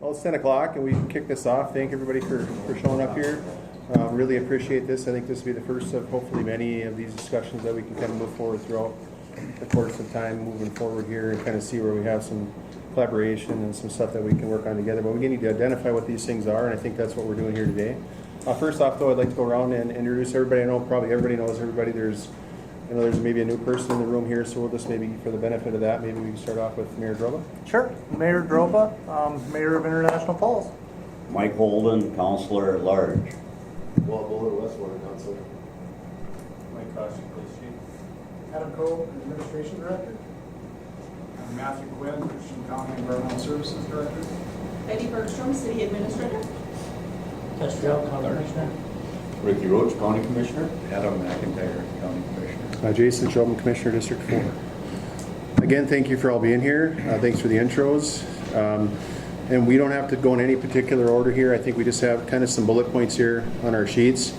Well, it's 10 o'clock and we can kick this off. Thank everybody for showing up here. Really appreciate this. I think this will be the first of hopefully many of these discussions that we can kind of move forward throughout the course of time moving forward here and kind of see where we have some collaboration and some stuff that we can work on together. But we need to identify what these things are, and I think that's what we're doing here today. First off, though, I'd like to go around and introduce everybody. I know probably everybody knows everybody. There's maybe a new person in the room here, so we'll just maybe for the benefit of that, maybe we can start off with Mayor Droba. Sure. Mayor Droba, Mayor of International Falls. Mike Holden, Councilor at Large. Walt Buller, Westwater Council. Mike Koochiching, Police Chief. Adam Coe, Administration Director. I'm Matthew Quinn, Christian County Environmental Services Director. Betty Bergstrom, City Administrator. Industrial County Commissioner. Ricky Roach, County Commissioner. Adam McIntyre, County Commissioner. Jason Shulman, Commissioner, District 4. Again, thank you for all being here. Thanks for the intros. And we don't have to go in any particular order here. I think we just have kind of some bullet points here on our sheets.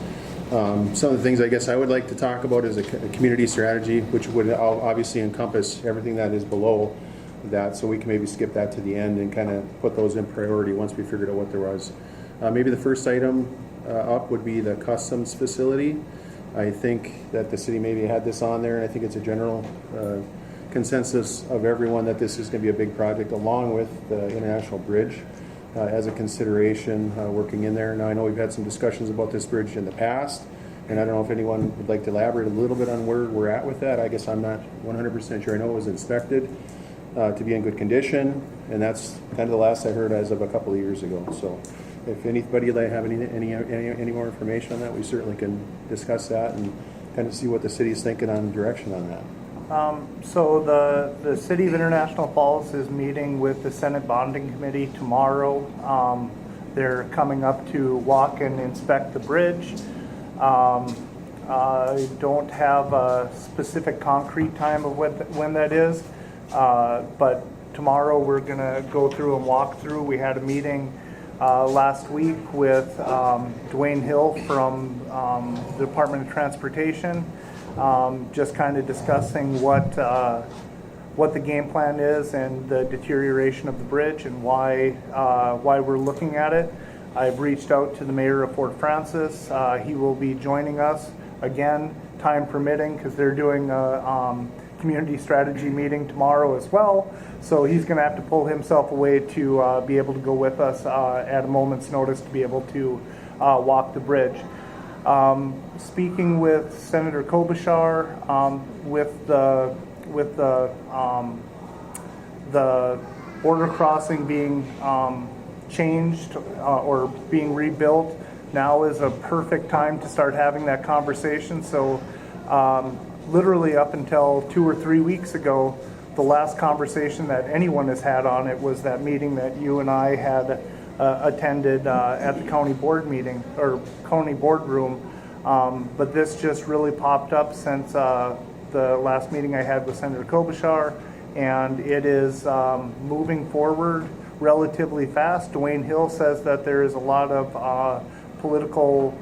Some of the things I guess I would like to talk about is a community strategy, which would obviously encompass everything that is below that. So we can maybe skip that to the end and kind of put those in priority once we figured out what there was. Maybe the first item up would be the customs facility. I think that the city maybe had this on there, and I think it's a general consensus of everyone that this is going to be a big project, along with the International Bridge as a consideration working in there. Now, I know we've had some discussions about this bridge in the past, and I don't know if anyone would like to elaborate a little bit on where we're at with that. I guess I'm not 100% sure. I know it was inspected to be in good condition, and that's kind of the last I heard as of a couple of years ago. So if anybody have any more information on that, we certainly can discuss that and kind of see what the city's thinking on direction on that. So the City of International Falls is meeting with the Senate Bonding Committee tomorrow. They're coming up to walk and inspect the bridge. I don't have a specific concrete time of when that is, but tomorrow we're going to go through and walk through. We had a meeting last week with Dwayne Hill from the Department of Transportation, just kind of discussing what the game plan is and the deterioration of the bridge and why we're looking at it. I've reached out to the mayor of Fort Francis. He will be joining us again, time permitting, because they're doing a community strategy meeting tomorrow as well. So he's going to have to pull himself away to be able to go with us at a moment's notice to be able to walk the bridge. Speaking with Senator Koochiching, with the border crossing being changed or being rebuilt, now is a perfect time to start having that conversation. So literally up until 2 or 3 weeks ago, the last conversation that anyone has had on it was that meeting that you and I had attended at the county board meeting or county boardroom. But this just really popped up since the last meeting I had with Senator Koochiching, and it is moving forward relatively fast. Dwayne Hill says that there is a lot of political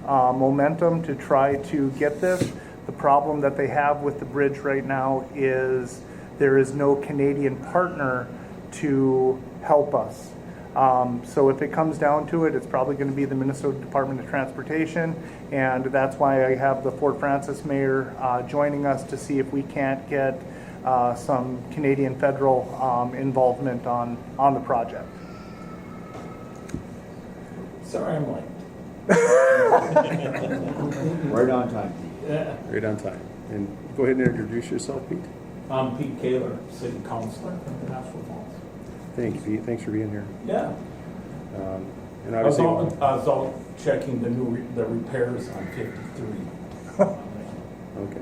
momentum to try to get this. The problem that they have with the bridge right now is there is no Canadian partner to help us. So if it comes down to it, it's probably going to be the Minnesota Department of Transportation, and that's why I have the Fort Francis mayor joining us to see if we can't get some Canadian federal involvement on the project. Sorry, I'm late. Right on time. Yeah. Right on time. And go ahead and introduce yourself, Pete. I'm Pete Kaler, City Councilor from International Falls. Thank you, Pete. Thanks for being here. Yeah. And I was obviously, out checking the repairs on 53. okay,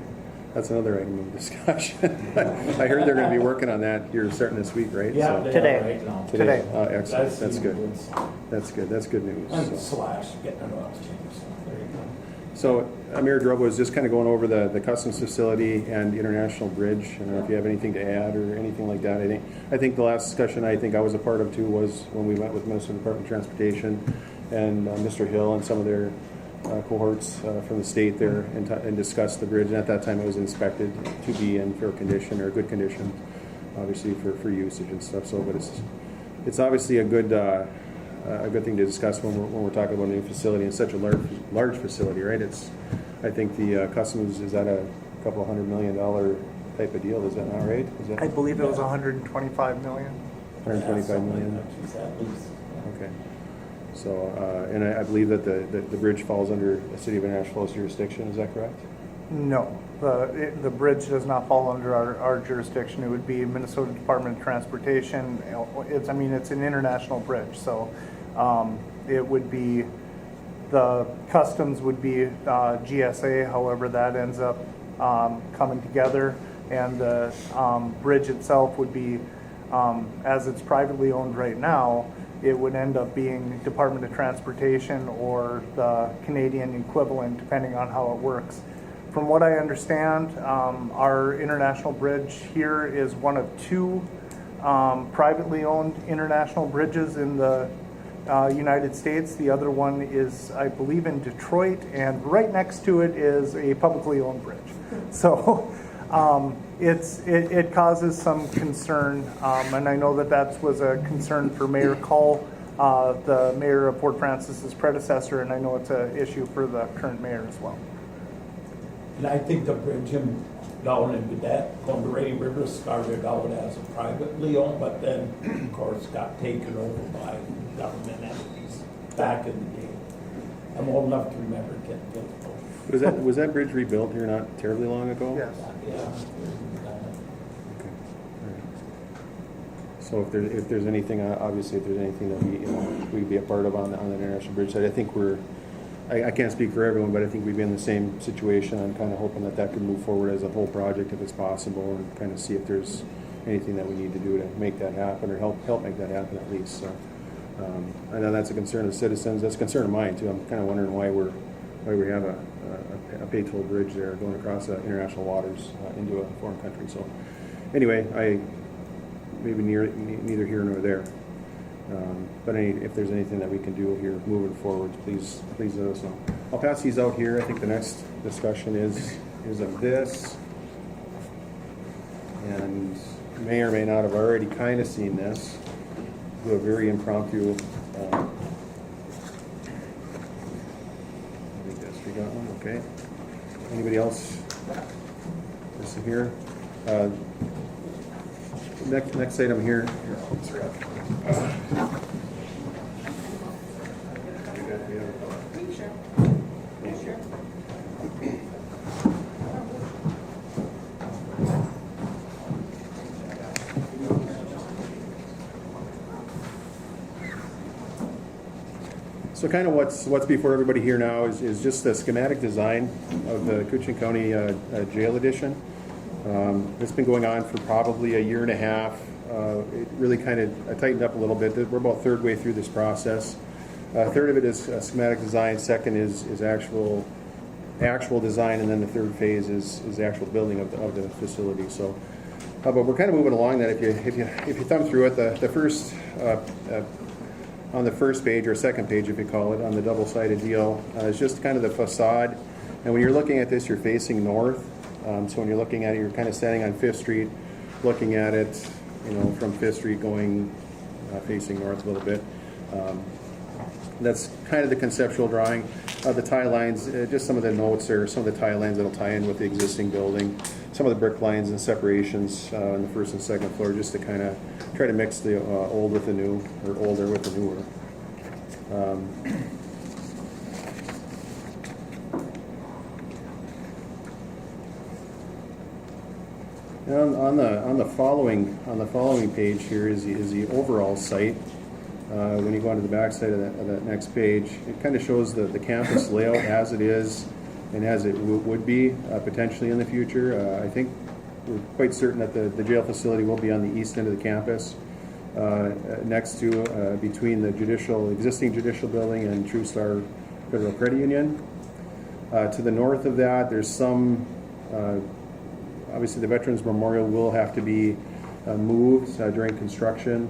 that's another item of discussion. I heard they're going to be working on that here starting this week, right? Yeah, So, they Today. are right now. Today. Excellent. That's good. good. That's good. That's good news. And So- slash getting it off changed. So there you go. So, Mayor Droba was just kind of going over the customs facility and the International Bridge. I don't know if you have anything to add or anything like that. I think the last discussion I was a part of too was when we went with Minnesota Department of Transportation and Mr. Hill and some of their cohorts from the state there and discussed the bridge. And at that time, it was inspected to be in fair condition or good condition, obviously for usage and stuff. So, but it's obviously a good thing to discuss when we're talking about a new facility and such a large facility, right? I think the Customs is at a couple $100 million type of deal. Is that not right? Is that I believe it was 125 million. 125 million? At least. Okay. So, and I believe that the bridge falls under the City of International Falls jurisdiction. Is that correct? No, the bridge does not fall under our jurisdiction. It would be Minnesota Department of Transportation. It's an international bridge, so it would be, the customs would be GSA, however that ends up coming together, and the bridge itself would be, as it's privately owned right now, it would end up being Department of Transportation or the Canadian equivalent, depending on how it works. From what I understand, our international bridge here is one of two privately owned international bridges in the United States. The other one is, I believe, in Detroit, and right next to it is a publicly owned bridge. So it causes some concern, and I know that was a concern for Mayor Cull, the mayor of Fort Francis's predecessor, and I know it's an issue for the current mayor as well. And I think the bridge down in that on the Rainy River started out as a privately owned, but then, of course, got taken over by government entities back in the day. I'm old enough to remember getting built. Was that bridge rebuilt here not terribly long ago? Yes. Yeah. Okay. All right. So if there's anything, obviously, if there's anything that we'd be a part of on the international bridge side, I think I can't speak for everyone, but I think we'd be in the same situation. I'm kind of hoping that could move forward as a whole project if it's possible, and kind of see if there's anything that we need to do to make that happen or help make that happen at least. So I know that's a concern of citizens. That's a concern of mine too. I'm kind of wondering why we have a pay toll bridge there going across international waters into a foreign country. So anyway, maybe neither here nor there. But if there's anything that we can do here moving forward, please let us know. I'll pass these out here. I think the next discussion is of this, and may or may not have already kind of seen this. Do a very impromptu. I think that's we got one. Okay. Anybody else? This is here. Next item here. So kind of what's before everybody here now is just a schematic design of the Koochiching County Jail Edition. It's been going on for probably a year and a half. It really kind of tightened up a little bit. We're about third way through this process. Third of it is schematic design. Second is actual design, and then the third phase is the actual building of the facility. So, but we're kind of moving along that. If you thumb through it, the first on the first page or second page, if you call it, on the double-sided deal, is just kind of the facade. And when you're looking at this, you're facing north. So when you're looking at it, you're kind of standing on 5th Street, looking at it, from 5th Street going facing north a little bit. That's kind of the conceptual drawing. The tie lines, just some of the notes or some of the tie lines that'll tie in with the existing building. Some of the brick lines and separations on the first and second floor, just to kind of try to mix the old with the new, or older with the newer. On the following page here is the overall site. When you go onto the back side of that next page, it kind of shows the campus layout as it is and as it would be potentially in the future. I think we're quite certain that the jail facility will be on the east end of the campus, next to between the existing judicial building and True Star Federal Credit Union. To the north of that, there's some. Obviously, the Veterans Memorial will have to be moved during construction.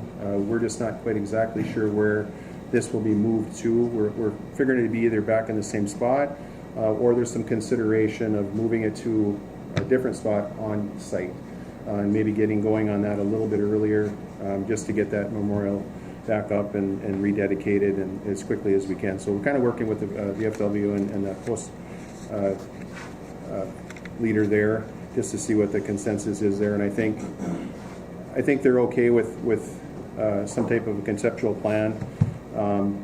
We're just not quite exactly sure where this will be moved to. We're figuring it to be either back in the same spot, or there's some consideration of moving it to a different spot on site, and maybe getting going on that a little bit earlier, just to get that memorial back up and rededicated and as quickly as we can. So we're kind of working with the VFW and the post leader there just to see what the consensus is there. And I think they're okay with some type of a conceptual plan.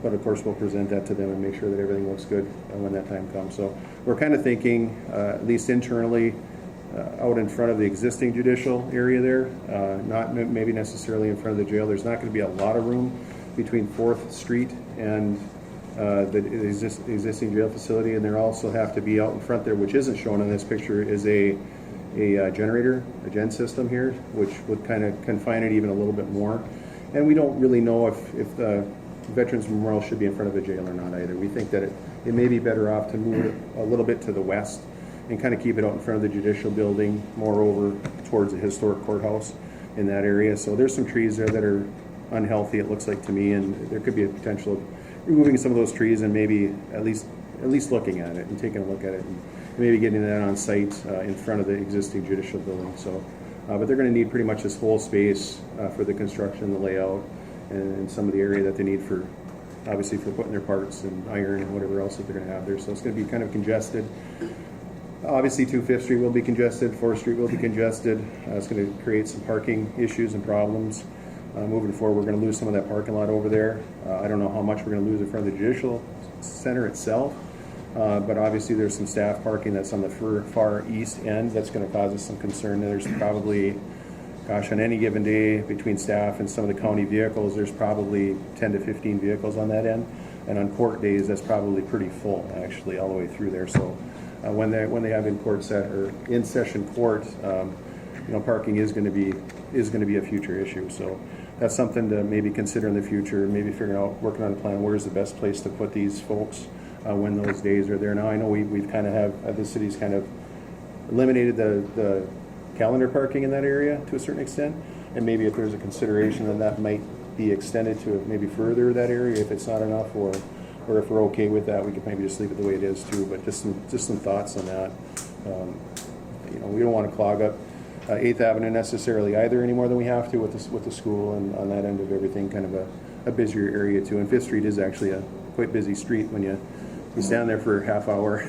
But of course, we'll present that to them and make sure that everything looks good when that time comes. So we're kind of thinking, at least internally, out in front of the existing judicial area there, not maybe necessarily in front of the jail. There's not going to be a lot of room between 4th Street and the existing jail facility, and there also have to be out in front there, which isn't shown in this picture, is a generator, a gen system here, which would kind of confine it even a little bit more. And we don't really know if the Veterans Memorial should be in front of a jail or not either. We think that it may be better off to move it a little bit to the west and kind of keep it out in front of the judicial building, more over towards the historic courthouse in that area. So there's some trees there that are unhealthy, it looks like to me, and there could be a potential of removing some of those trees and maybe at least looking at it and taking a look at it and maybe getting that on site in front of the existing judicial building. So, but they're going to need pretty much this whole space for the construction, the layout, and some of the area that they need for, obviously, for putting their parts and iron and whatever else that they're going to have there. So it's going to be kind of congested. Obviously, 5th Street will be congested, 4th Street will be congested. It's going to create some parking issues and problems. Moving forward, we're going to lose some of that parking lot over there. I don't know how much we're going to lose in front of the Judicial Center itself, but obviously there's some staff parking that's on the far east end. That's going to cause us some concern. There's probably, gosh, on any given day between staff and some of the county vehicles, there's probably 10 to 15 vehicles on that end. And on court days, that's probably pretty full, actually, all the way through there. So when they have in session court, parking is going to be a future issue. So that's something to maybe consider in the future. Maybe figuring out, working on a plan. Where's the best place to put these folks when those days are there? Now I know we've kind of have the city's kind of eliminated the calendar parking in that area to a certain extent, and maybe if there's a consideration that might be extended to maybe further that area if it's not enough, or if we're okay with that, we could maybe just leave it the way it is too. But just some thoughts on that. We don't want to clog up 8th Avenue necessarily either any more than we have to with the school, and on that end of everything, kind of a busier area too. And 5th Street is actually a quite busy street when you stand there for a half hour.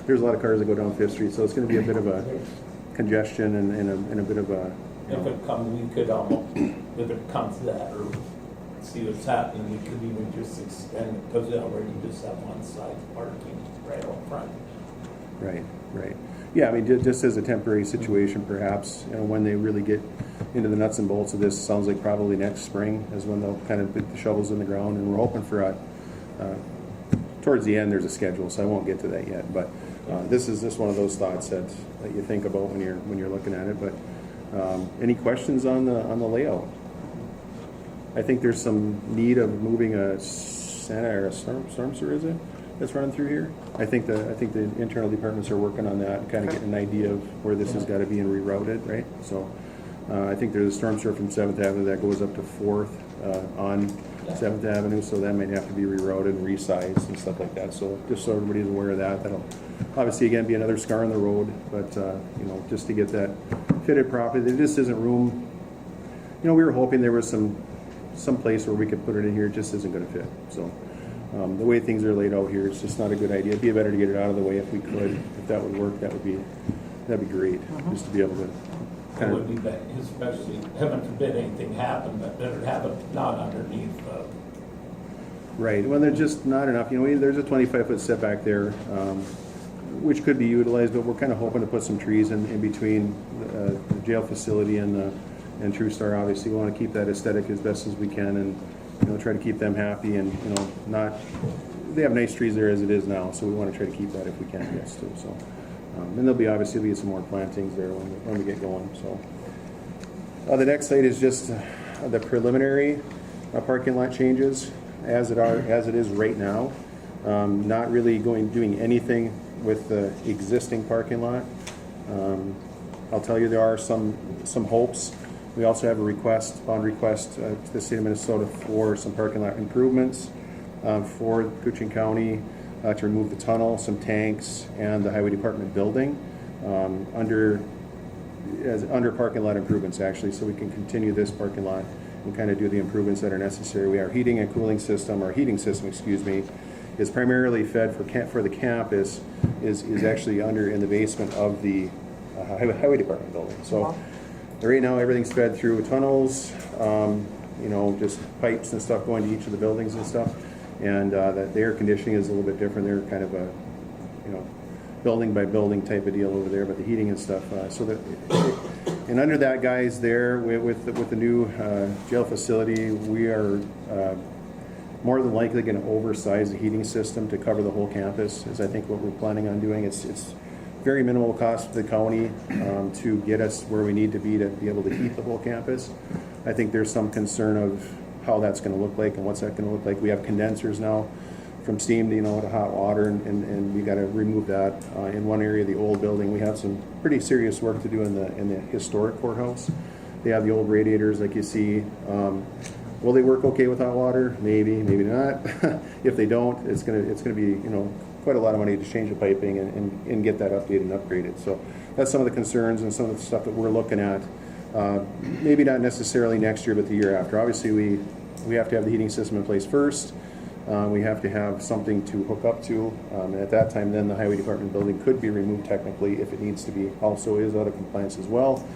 There's a lot of cars that go down 5th Street, so it's going to be a bit of a congestion and a bit of a. If it comes, we could if it comes to that, or see what's happening, we could even just extend it, because they already just have one side parking right out front. Right. Yeah, I mean, just as a temporary situation, perhaps, when they really get into the nuts and bolts of this, sounds like probably next spring is when they'll kind of put the shovels in the ground, and we're hoping for towards the end there's a schedule, so I won't get to that yet. But this is just one of those thoughts that you think about when you're looking at it. But any questions on the layout? I think there's some need of moving a Santa or a storm sewer, is it? That's running through here. I think the internal departments are working on that and kind of getting an idea of where this has got to be and rerouted, right? So I think there's a storm sewer from 7th Avenue that goes up to 4th on 7th Avenue, so that might have to be rerouted and resized and stuff like that. So just so everybody's aware of that, that'll obviously again be another scar on the road, but just to get that fitted properly. There just isn't room. We were hoping there was some place where we could put it in here. It just isn't going to fit. So the way things are laid out here, it's just not a good idea. It'd be better to get it out of the way if we could. If that would work, that'd be great. Just to be able to It would be bad, especially, heaven forbid anything happen, but better to have it not underneath. Right. Well, there's just not enough. There's a 25-foot setback there, which could be utilized, but we're kind of hoping to put some trees in between the jail facility and True Star. Obviously, we want to keep that aesthetic as best as we can, and try to keep them happy, and not. They have nice trees there as it is now, so we want to try to keep that if we can, yes, too. So, and there'll be obviously some more plantings there when we get going. So, the next site is just the preliminary parking lot changes as it is right now. Not really doing anything with the existing parking lot. I'll tell you, there are some hopes. We also have a bond request to the state of Minnesota for some parking lot improvements for Koochiching County to remove the tunnel, some tanks, and the highway department building under parking lot improvements, actually, so we can continue this parking lot and kind of do the improvements that are necessary. We have heating and cooling system, or heating system, excuse me, is primarily fed for the campus, is actually under in the basement of the highway department building. So right now everything's fed through tunnels, just pipes and stuff going to each of the buildings and stuff. And the air conditioning is a little bit different. They're kind of a building by building type of deal over there, but the heating and stuff. And under that, guys, there with the new jail facility, we are more than likely going to oversize the heating system to cover the whole campus. Is I think what we're planning on doing. It's very minimal cost to the county to get us where we need to be able to heat the whole campus. I think there's some concern of how that's going to look like and what's that going to look like. We have condensers now from steam to hot water, and we got to remove that. In one area of the old building, we have some pretty serious work to do in the historic courthouse. They have the old radiators like you see. Will they work okay with hot water? Maybe, maybe not. If they don't, it's gonna be quite a lot of money to change the piping and get that updated and upgraded. So that's some of the concerns and some of the stuff that we're looking at. Maybe not necessarily next year, but the year after. Obviously, we have to have the heating system in place first. We have to have something to hook up to. And at that time, then the highway department building could be removed technically if it needs to be. Also is out of compliance as well.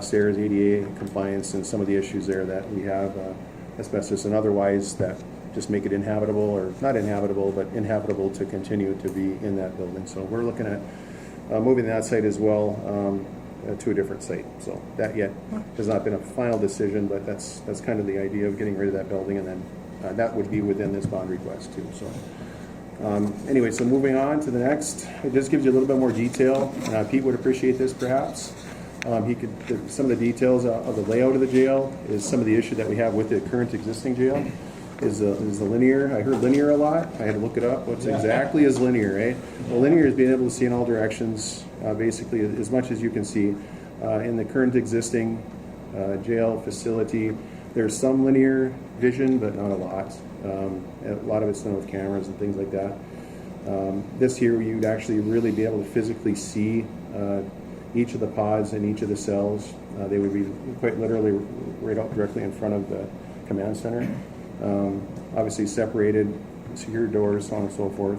Stairs, ADA compliance, and some of the issues there that we have, asbestos and otherwise, that just make it inhabitable, or not inhabitable, but inhabitable to continue to be in that building. So we're looking at moving that site as well to a different site. So that yet has not been a final decision, but that's kind of the idea of getting rid of that building, and then that would be within this bond request too. So anyway, so moving on to the next, it just gives you a little bit more detail. Pete would appreciate this perhaps. Some of the details of the layout of the jail is some of the issue that we have with the current existing jail is the linear. I heard linear a lot. I had to look it up. What's exactly is linear, right? Well, linear is being able to see in all directions, basically as much as you can see. In the current existing jail facility, there's some linear vision, but not a lot. A lot of it's done with cameras and things like that. This here, you'd actually really be able to physically see each of the pods and each of the cells. They would be quite literally right out directly in front of the command center. Obviously separated, secure doors, so on and so forth.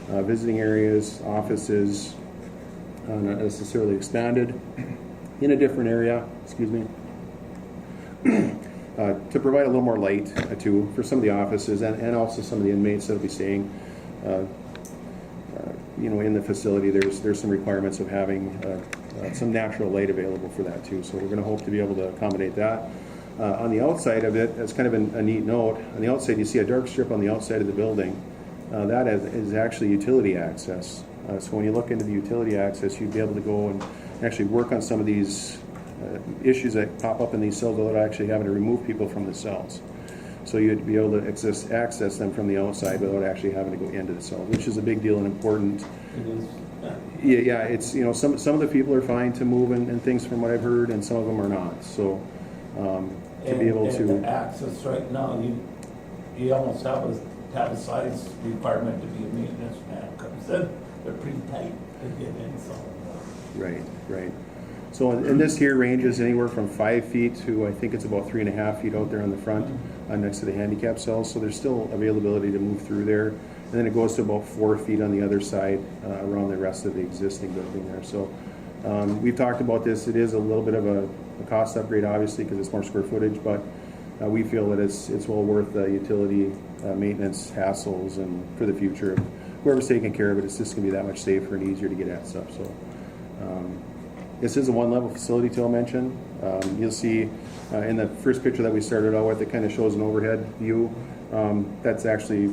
Visiting areas, offices, not necessarily expanded. In a different area, excuse me, to provide a little more light too for some of the offices and also some of the inmates that will be staying in the facility. There's some requirements of having some natural light available for that too. So we're going to hope to be able to accommodate that. On the outside of it, as kind of a neat note, on the outside you see a dark strip on the outside of the building. That is actually utility access. So when you look into the utility access, you'd be able to go and actually work on some of these issues that pop up in these cells without actually having to remove people from the cells. So you'd be able to access them from the outside without actually having to go into the cells, which is a big deal and important. It is. Yeah, it's some of the people are fine to move and things from what I've heard, and some of them are not. So to be able to the access right now, you almost have a size requirement to be a maintenance man, because they're pretty tight to get in. So right. So and this here ranges anywhere from 5 feet to I think it's about 3.5 feet out there on the front, next to the handicap cells. So there's still availability to move through there. And then it goes to about 4 feet on the other side around the rest of the existing building there. So we've talked about this. It is a little bit of a cost upgrade, obviously, because it's more square footage, but we feel that it's well worth the utility maintenance hassles, and for the future, whoever's taking care of it, it's just going to be that much safer and easier to get at stuff. So this is a one-level facility, too, I'll mention. You'll see in the first picture that we started out with, it kind of shows an overhead view. That's actually,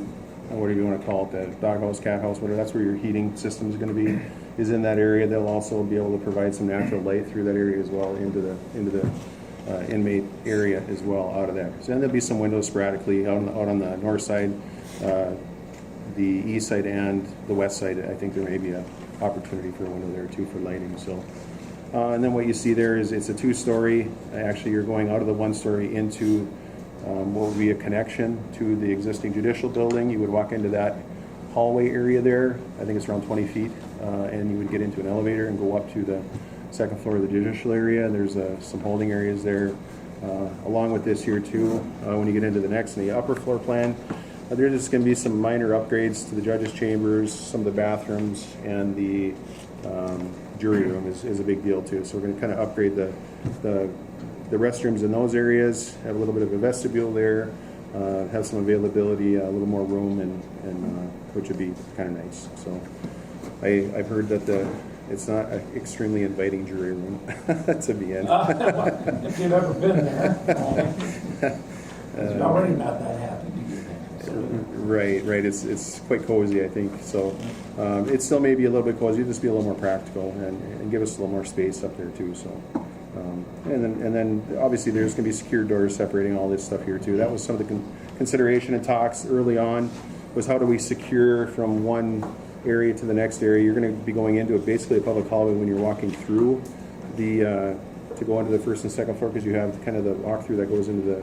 whatever you want to call it, the doghouse, cat house, whatever. That's where your heating system is going to be, is in that area. They'll also be able to provide some natural light through that area as well into the inmate area as well out of there. So then there'll be some windows sporadically out on the north side, the east side, and the west side. I think there may be an opportunity for a window there too for lighting. So. And then what you see there is it's a 2-story. Actually, you're going out of the 1-story into what would be a connection to the existing judicial building. You would walk into that hallway area there. I think it's around 20 feet. And you would get into an elevator and go up to the second floor of the judicial area. There's some holding areas there. Along with this here too, when you get into the next, in the upper floor plan, there's just going to be some minor upgrades to the judges' chambers, some of the bathrooms, and the jury room is a big deal too. So we're going to kind of upgrade the restrooms in those areas, have a little bit of a vestibule there, have some availability, a little more room, and which would be kind of nice. So I've heard that it's not an extremely inviting jury room to be in. If you've ever been there, it's already not that happy to get there. So, Right. It's quite cozy, I think. So it still may be a little bit cozy, just be a little more practical and give us a little more space up there too. So and then obviously there's going to be secure doors separating all this stuff here too. That was some of the consideration and talks early on, was how do we secure from one area to the next area. You're going to be going into basically a public hallway when you're walking through to go into the first and second floor, because you have kind of the walkthrough that goes into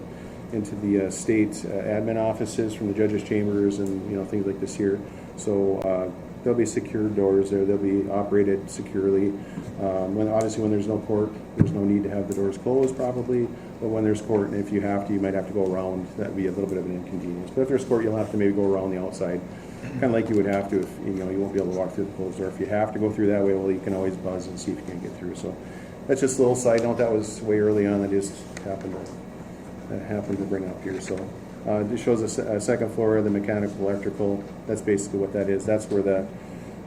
the state admin offices from the judges' chambers and things like this here. So there'll be secure doors there. They'll be operated securely. Obviously when there's no court, there's no need to have the doors closed probably. But when there's court, and if you have to, you might have to go around. That'd be a little bit of an inconvenience. But if there's court, you'll have to maybe go around the outside, kind of like you would have to if you won't be able to walk through the closed door. If you have to go through that way, well, you can always buzz and see if you can get through. So that's just a little side note. That was way early on. That just happened to bring up here. So this shows a second floor of the mechanical electrical. That's basically what that is. That's where the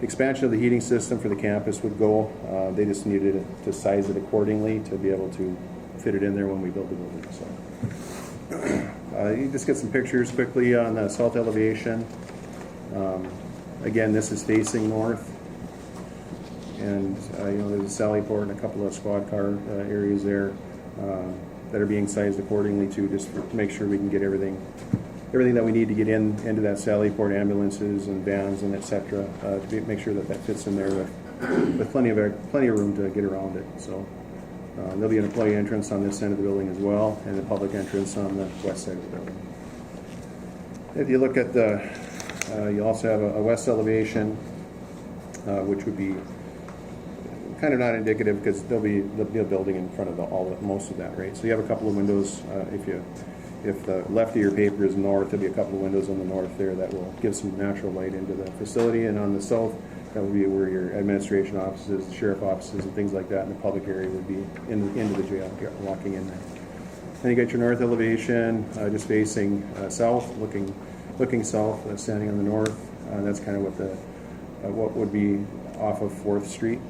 expansion of the heating system for the campus would go. They just needed to size it accordingly to be able to fit it in there when we build the building. So you just get some pictures quickly on the south elevation. Again, this is facing north, and there's a sally port and a couple of squad car areas there that are being sized accordingly too, just to make sure we can get everything that we need to get into that sally port, ambulances and vans and etc. To make sure that fits in there with plenty of room to get around it. So there'll be an employee entrance on this end of the building as well, and a public entrance on the west side of the building. If you look at you also have a west elevation, which would be kind of not indicative because there'll be a building in front of most of that, right? So you have a couple of windows. If the left of your paper is north, there'll be a couple of windows on the north there that will give some natural light into the facility, and on the south, that would be where your administration offices, the sheriff offices, and things like that, and the public area would be into the jail, walking in there. Then you got your north elevation, just facing south, looking south, standing on the north. That's kind of what would be off of 4th Street.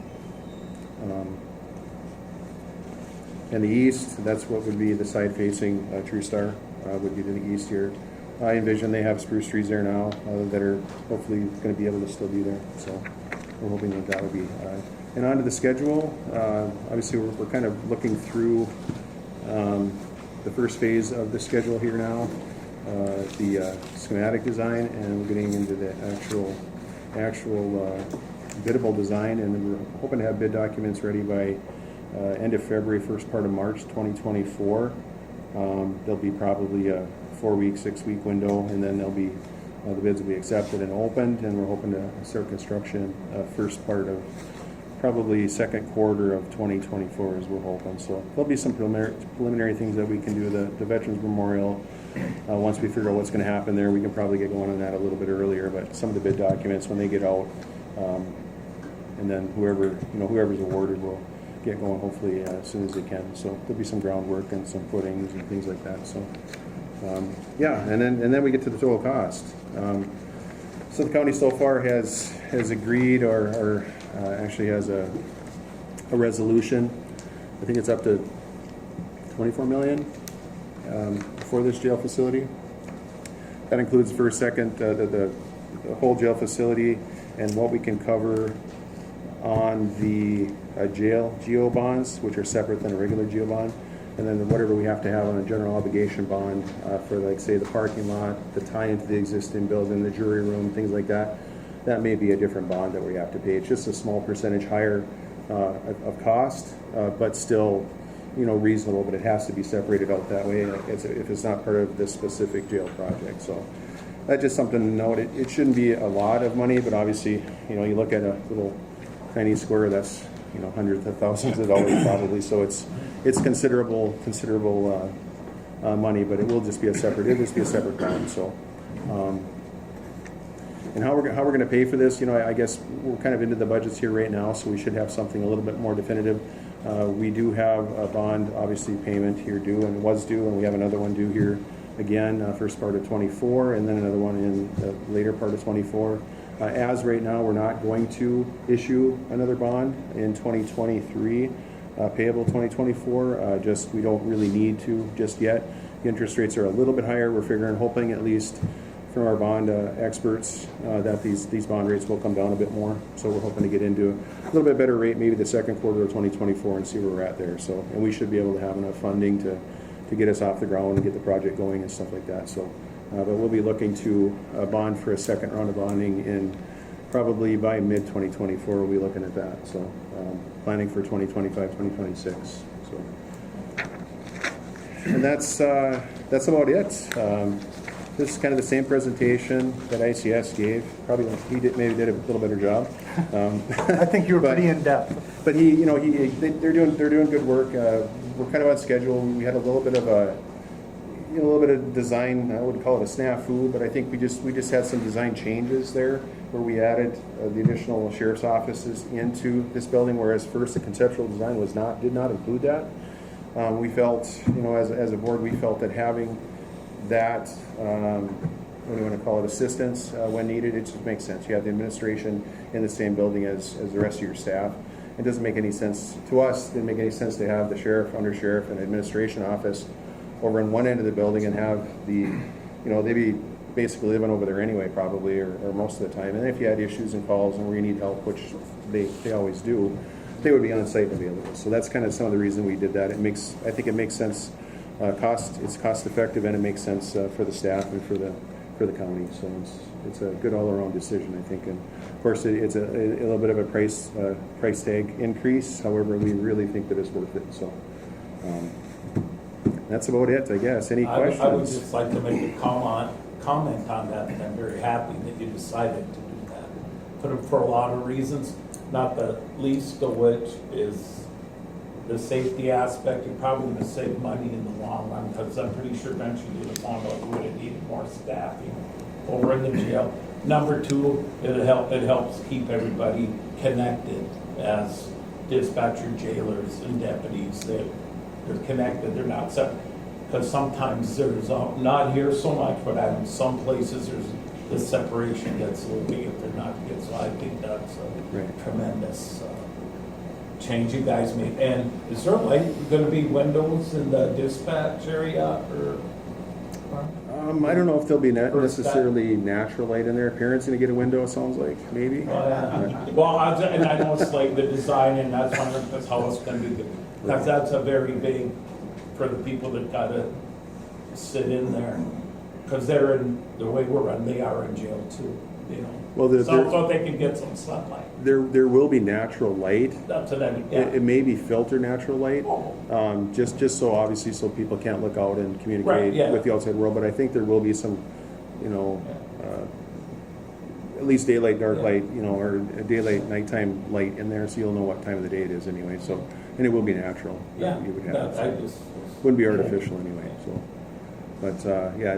And the east, that's what would be the side facing True Star, would be to the east here. I envision they have spruce trees there now that are hopefully going to be able to still be there. So we're hoping that would be. And onto the schedule, obviously we're kind of looking through the first phase of the schedule here now, the schematic design, and we're getting into the actual biddable design, and we're hoping to have bid documents ready by end of February, first part of March 2024. There'll be probably a 4-week, 6-week window, and then there'll be the bids will be accepted and opened, and we're hoping to start construction first part of probably second quarter of 2024 as we're hoping. So there'll be some preliminary things that we can do. The Veterans Memorial, once we figure out what's going to happen there, we can probably get going on that a little bit earlier, but some of the bid documents when they get out, and then whoever's awarded will get going hopefully as soon as they can. So there'll be some groundwork and some footings and things like that. So and then we get to the total cost. So the county so far has agreed or actually has a resolution. I think it's up to $24 million for this jail facility. That includes first, second, the whole jail facility and what we can cover on the jail GO bonds, which are separate than a regular GO bond, and then whatever we have to have on a general obligation bond for, like, say, the parking lot, the tie into the existing building, the jury room, things like that. That may be a different bond that we have to pay. It's just a small percentage higher of cost, but still, reasonable. But it has to be separated out that way if it's not part of this specific jail project. So that's just something to note. It shouldn't be a lot of money, but obviously, you look at a little tiny square that's hundreds of thousands of dollars probably. So it's considerable money, but it will just be a separate bond. So. And how we're going to pay for this, I guess we're kind of into the budgets here right now, so we should have something a little bit more definitive. We do have a bond, obviously, payment here due and was due, and we have another one due here again, first part of 24, and then another one in the later part of 24. As right now, we're not going to issue another bond in 2023, payable 2024. Just we don't really need to just yet. The interest rates are a little bit higher. We're hoping at least from our bond experts that these bond rates will come down a bit more. So we're hoping to get into a little bit better rate, maybe the second quarter of 2024, and see where we're at there. So, and we should be able to have enough funding to get us off the ground and get the project going and stuff like that. So, but we'll be looking to bond for a second round of bonding in probably by mid-2024. We'll be looking at that. So, planning for 2025, 2026. So, and that's about it. This is kind of the same presentation that ICS gave. Probably maybe did a little better job. I think you were pretty in depth. But they're doing good work. We're kind of on schedule. We had a little bit of design. I wouldn't call it a snafu, but I think we just had some design changes there where we added the additional sheriff's offices into this building, whereas first the conceptual design did not include that. We felt, as a board, we felt that having that, what do you want to call it, assistance when needed, it just makes sense. You have the administration in the same building as the rest of your staff. It doesn't make any sense to us. It didn't make any sense to have the sheriff, undersheriff, and administration office over on one end of the building and have they'd be basically living over there anyway, probably, or most of the time. And if you had issues and calls and where you need help, which they always do, they would be on site and available. So that's kind of some of the reason we did that. I think it makes sense. It's cost effective, and it makes sense for the staff and for the county. So it's a good all around decision, I think. And of course, it's a little bit of a price tag increase. However, we really think that it's worth it. So that's about it, I guess. Any questions? I would just like to make a comment on that. And I'm very happy that you decided to do that. For a lot of reasons, not the least of which is the safety aspect. You're probably going to save money in the long run, because I'm pretty sure eventually you're going to find out you would have needed more staffing over in the jail. Number two, it helps keep everybody connected as dispatcher, jailers, and deputies. They're connected. They're not separate. Because sometimes there's not here so much, but in some places there's the separation gets a little big if they're not together. So I think that's a tremendous change you guys made. And is there going to be windows in the dispatch area, or? I don't know if there'll be necessarily natural light in there. Parents going to get a window, it sounds like, maybe. Well, and I know it's like the design, and that's wondering that's how it's going to be. Because that's a very big, for the people that got to sit in there. Because they're in, the way we're run, they are in jail too, Well, so they can get some sunlight. There will be natural light. That's what I mean. Yeah. It may be filtered natural light, just so obviously so people can't look out and communicate with the outside world. But I think there will be some, at least daylight, dark light, or daylight, nighttime light in there, so you'll know what time of the day it is anyway. So, and it will be natural. Yeah, you would have. Wouldn't be artificial anyway. So. But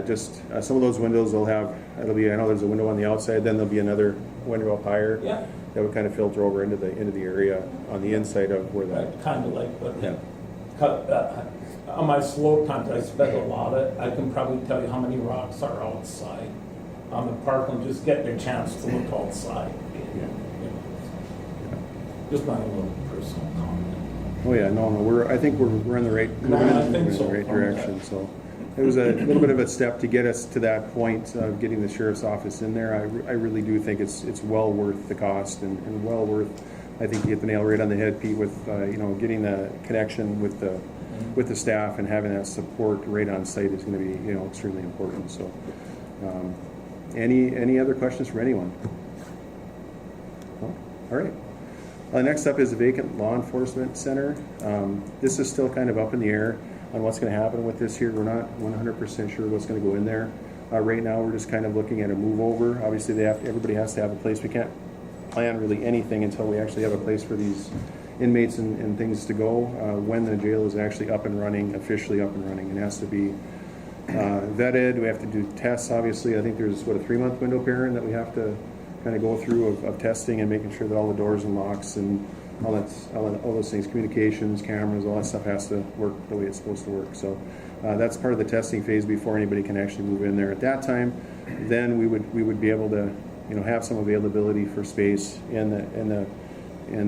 just some of those windows it'll be, I know there's a window on the outside, then there'll be another window up higher that would kind of filter over into the area on the inside of where that. Kind of like, on my slow times, I spent a lot of, I can probably tell you how many rocks are outside on the parkland, just getting a chance to look outside. Just my little personal comment. Oh yeah, no, I think we're in the right, direction. So. It was a little bit of a step to get us to that point of getting the sheriff's office in there. I really do think it's well worth the cost and well worth. I think you hit the nail right on the head, Pete, with getting the connection with the staff and having that support right on site is going to be extremely important. So, any other questions from anyone? Oh, all right. Next up is the vacant law enforcement center. This is still kind of up in the air on what's going to happen with this here. We're not 100% sure what's going to go in there. Right now, we're just kind of looking at a move over. Obviously, everybody has to have a place. We can't plan really anything until we actually have a place for these inmates and things to go when the jail is actually up and running, officially up and running. It has to be vetted. We have to do tests, obviously. I think there's, what, a 3-month window, Perrin, that we have to kind of go through of testing and making sure that all the doors and locks and all those things, communications, cameras, all that stuff has to work the way it's supposed to work. So that's part of the testing phase before anybody can actually move in there. At that time, then we would be able to, have some availability for space in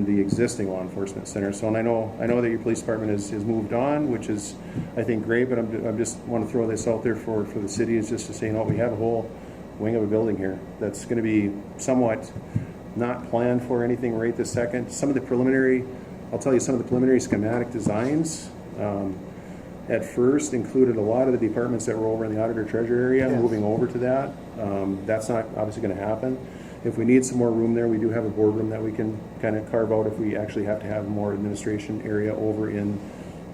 the existing law enforcement center. So, and I know that your police department has moved on, which is, I think, great. But I'm just want to throw this out there for the city, is just to say, we have a whole wing of a building here that's going to be somewhat not planned for anything right this second. Some of the preliminary schematic designs at first included a lot of the departments that were over in the auditor treasurer area, moving over to that. That's not obviously going to happen. If we need some more room there, we do have a boardroom that we can kind of carve out if we actually have to have more administration area over in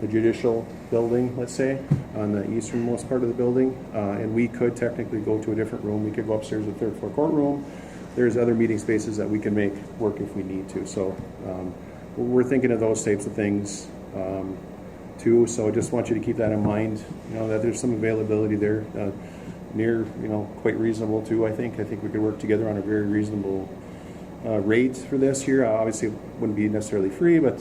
the judicial building, let's say, on the easternmost part of the building. And we could technically go to a different room. We could go upstairs to the third floor courtroom. There's other meeting spaces that we can make work if we need to. So we're thinking of those types of things too. So I just want you to keep that in mind, that there's some availability there. Near, quite reasonable too, I think. I think we could work together on a very reasonable rate for this here. Obviously, it wouldn't be necessarily free, but,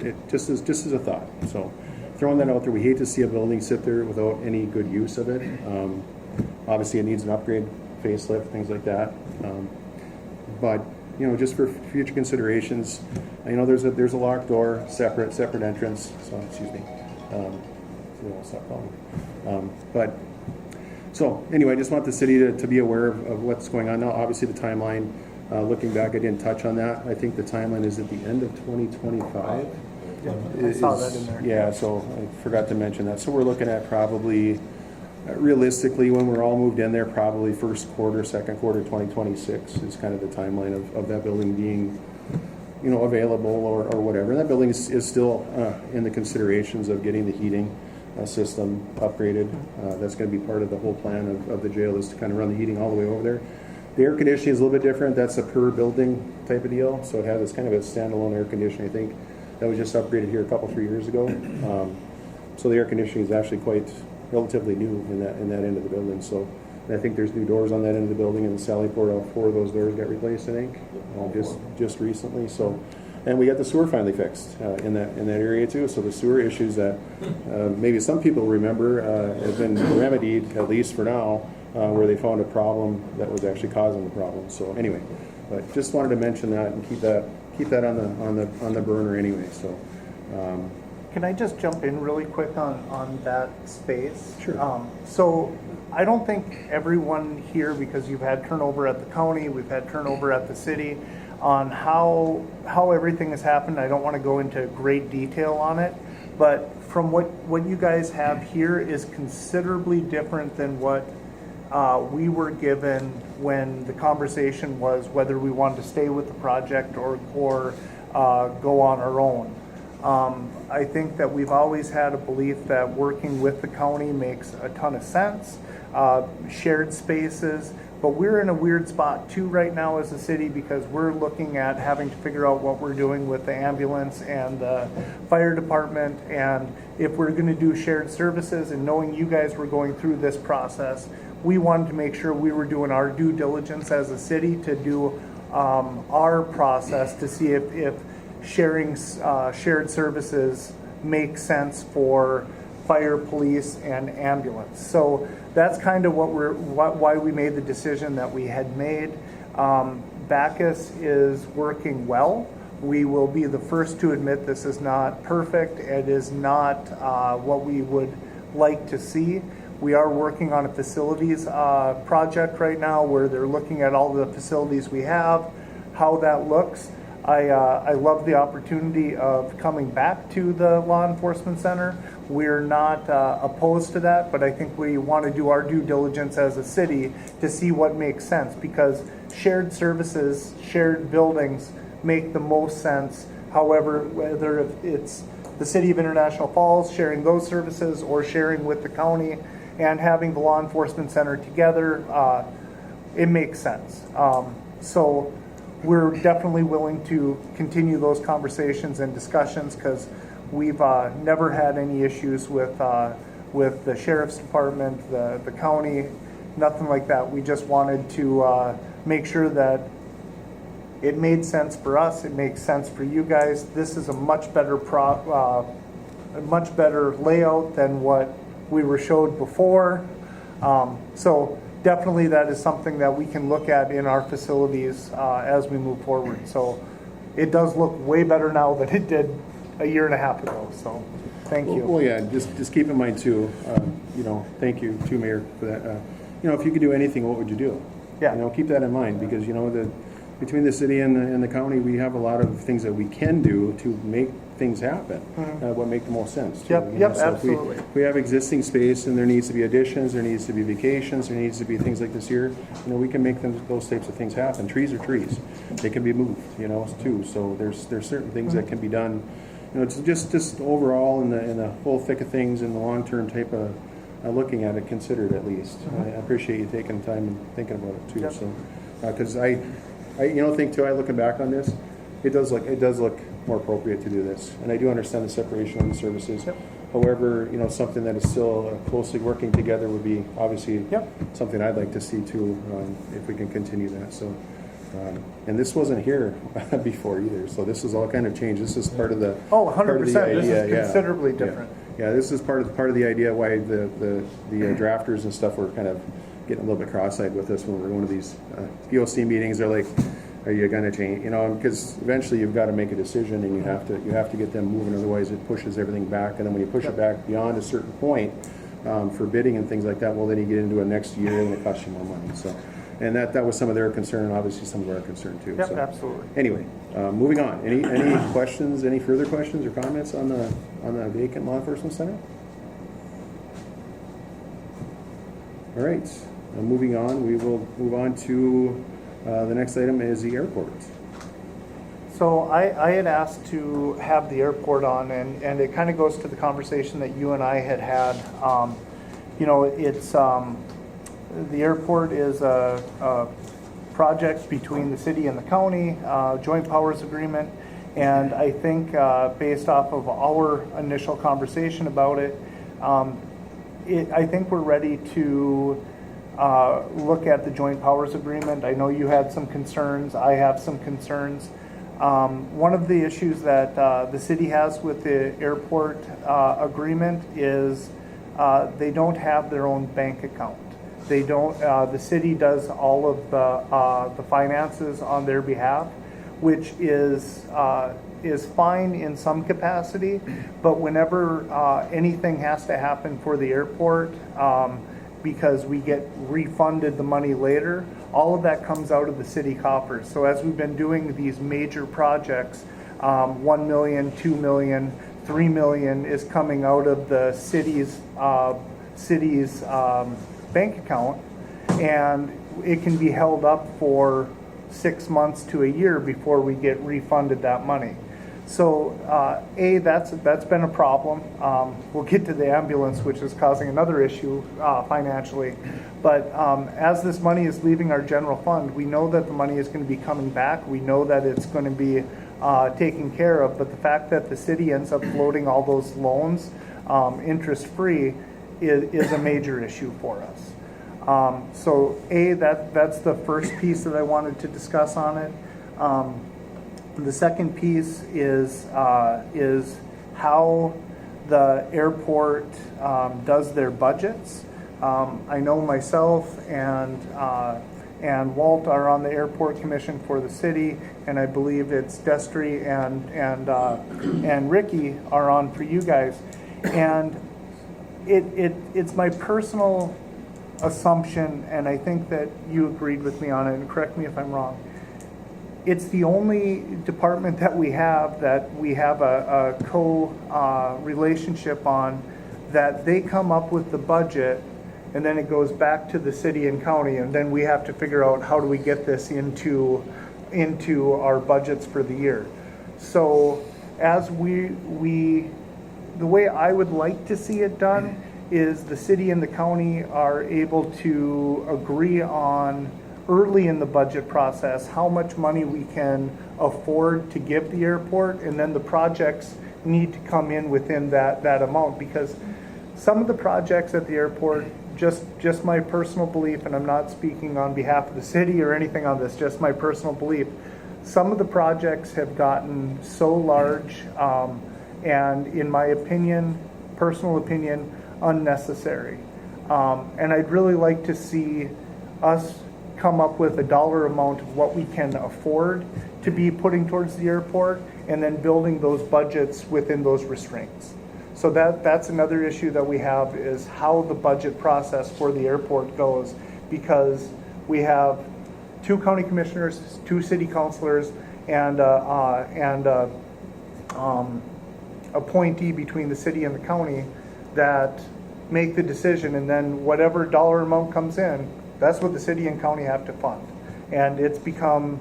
it just as a thought. So throwing that out there, we hate to see a building sit there without any good use of it. Obviously, it needs an upgrade, facelift, things like that. But, just for future considerations, there's a locked door, separate entrance. So, excuse me. I'll stop calling. So anyway, I just want the city to be aware of what's going on now. Obviously, the timeline, looking back, I didn't touch on that. I think the timeline is at the end of 2025. Yeah, I saw that in there. Yeah, so I forgot to mention that. So we're looking at probably, realistically, when we're all moved in there, probably first quarter, second quarter 2026 is kind of the timeline of that building being, available or whatever. And that building is still in the considerations of getting the heating system upgraded. That's going to be part of the whole plan of the jail, is to kind of run the heating all the way over there. The air conditioning is a little bit different. That's a per building type of deal. So it has this kind of a standalone air conditioning, I think, that was just upgraded here 3 years ago. So the air conditioning is actually quite relatively new in that end of the building. So I think there's new doors on that end of the building, and the Sally Port, all 4 of those doors got replaced, I think, just recently. So. And we got the sewer finally fixed in that area too. So the sewer issues that maybe some people remember have been remedied, at least for now, where they found a problem that was actually causing the problem. So anyway, but just wanted to mention that and keep that on the burner anyway. So Can I just jump in really quick on that space? Sure. So I don't think everyone here, because you've had turnover at the county, we've had turnover at the city, on how everything has happened. I don't want to go into great detail on it, but from what you guys have here is considerably different than what we were given when the conversation was whether we wanted to stay with the project or go on our own. I think that we've always had a belief that working with the county makes a ton of sense. Shared spaces, but we're in a weird spot too right now as a city, because we're looking at having to figure out what we're doing with the ambulance and the fire department, and if we're going to do shared services, and knowing you guys were going through this process, we wanted to make sure we were doing our due diligence as a city to do our process to see if sharing shared services makes sense for fire, police, and ambulance. So that's kind of why we made the decision that we had made. Bacchus is working well. We will be the first to admit this is not perfect. It is not what we would like to see. We are working on a facilities project right now where they're looking at all the facilities we have, how that looks. I love the opportunity of coming back to the law enforcement center. We're not opposed to that, but I think we want to do our due diligence as a city to see what makes sense, because shared services, shared buildings make the most sense. However, whether it's the city of International Falls sharing those services or sharing with the county and having the law enforcement center together, it makes sense. So we're definitely willing to continue those conversations and discussions because we've never had any issues with the sheriff's department, the county, nothing like that. We just wanted to make sure that it made sense for us. It makes sense for you guys. This is a much better layout than what we were showed before. So definitely that is something that we can look at in our facilities as we move forward. So it does look way better now than it did a year and a half ago. So thank you. Well, yeah, just keep in mind too, thank you too, Mayor, for that. If you could do anything, what would you do? Yeah. Keep that in mind because, between the city and the county, we have a lot of things that we can do to make things happen, what make the most sense. Too, Yep, So absolutely. if we have existing space and there needs to be additions, there needs to be vacations, there needs to be things like this here, we can make those types of things happen. Trees are trees. They can be moved, too. So there's certain things that can be done. It's just overall in the whole thick of things in the long-term type of looking at it, considered at least. I appreciate you taking time and thinking about it too. Yep. So, because I think too, looking back on this, it does look more appropriate to do this, and I do understand the separation of the services. Yep. However, something that is still closely working together would be obviously something I'd like to see too, if we can continue that. So, and this wasn't here before either, so this is all kind of changed. This is part of the 100%. This idea, is considerably different. Yeah, this is part of the idea why the drafters and stuff were kind of getting a little bit cross-eyed with us when we're going to these POC meetings. They're like, "Are you going to change?" Because eventually you've got to make a decision and you have to get them moving. Otherwise, it pushes everything back. And then when you push it back beyond a certain point for bidding and things like that, well, then you get into a next year and it costs you more money. So, and that was some of their concern, and obviously some of our concern too. Yep, So, absolutely. anyway, moving on. Any questions? Any further questions or comments on the vacant law enforcement center? All right. Moving on, we will move on to the next item is the airport. So I had asked to have the airport on, and it kind of goes to the conversation that you and I had had. It's the airport is a project between the city and the county, joint powers agreement, and I think based off of our initial conversation about it, I think we're ready to look at the joint powers agreement. I know you had some concerns. I have some concerns. One of the issues that the city has with the airport agreement is they don't have their own bank account. They don't. The city does all of the finances on their behalf, which is fine in some capacity. But whenever anything has to happen for the airport, because we get refunded the money later, all of that comes out of the city coffers. So as we've been doing these major projects, 1 million, 2 million, 3 million is coming out of the city's bank account, and it can be held up for 6 months to a year before we get refunded that money. So that's been a problem. We'll get to the ambulance, which is causing another issue financially. But as this money is leaving our general fund, we know that the money is going to be coming back. We know that it's going to be taken care of. But the fact that the city ends up floating all those loans interest-free is a major issue for us. So that's the first piece that I wanted to discuss on it. The second piece is how the airport does their budgets. I know myself and Walt are on the airport commission for the city, and I believe it's Destry and Ricky are on for you guys. And it's my personal assumption, and I think that you agreed with me on it, and correct me if I'm wrong. It's the only department that we have a co-relationship on, that they come up with the budget and then it goes back to the city and county, and then we have to figure out how do we get this into our budgets for the year. So as the way I would like to see it done is the city and the county are able to agree on early in the budget process how much money we can afford to give the airport, and then the projects need to come in within that amount, because some of the projects at the airport, just my personal belief, and I'm not speaking on behalf of the city or anything on this, just my personal belief, some of the projects have gotten so large, and in my opinion, personal opinion, unnecessary. And I'd really like to see us come up with a dollar amount of what we can afford to be putting towards the airport, and then building those budgets within those restraints. So that's another issue that we have, is how the budget process for the airport goes, because we have 2 county commissioners, 2 city councilors, and appointee between the city and the county that make the decision, and then whatever dollar amount comes in, that's what the city and county have to fund. And it's become,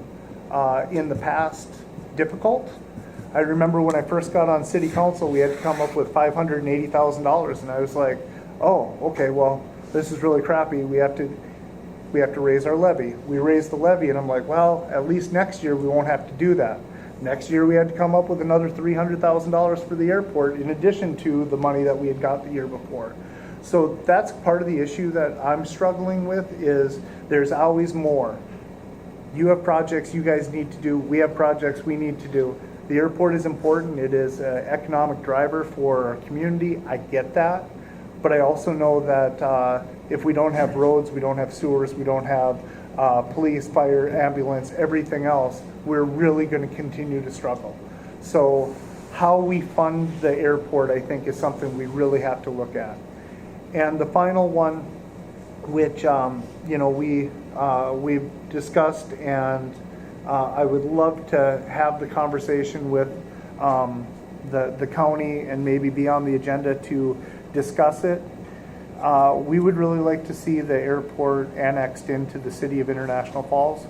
in the past, difficult. I remember when I first got on city council, we had to come up with $580,000, and I was like, oh, okay, well, this is really crappy. We have to raise our levy. We raised the levy, and I'm like, well, at least next year we won't have to do that. Next year we had to come up with another $300,000 for the airport, in addition to the money that we had got the year before. So that's part of the issue that I'm struggling with, is there's always more. You have projects you guys need to do. We have projects we need to do. The airport is important. It is an economic driver for our community. I get that. But I also know that if we don't have roads, we don't have sewers, we don't have police, fire, ambulance, everything else, we're really going to continue to struggle. So how we fund the airport, I think, is something we really have to look at. And the final one, which we've discussed, and I would love to have the conversation with the county and maybe be on the agenda to discuss it. We would really like to see the airport annexed into the city of International Falls.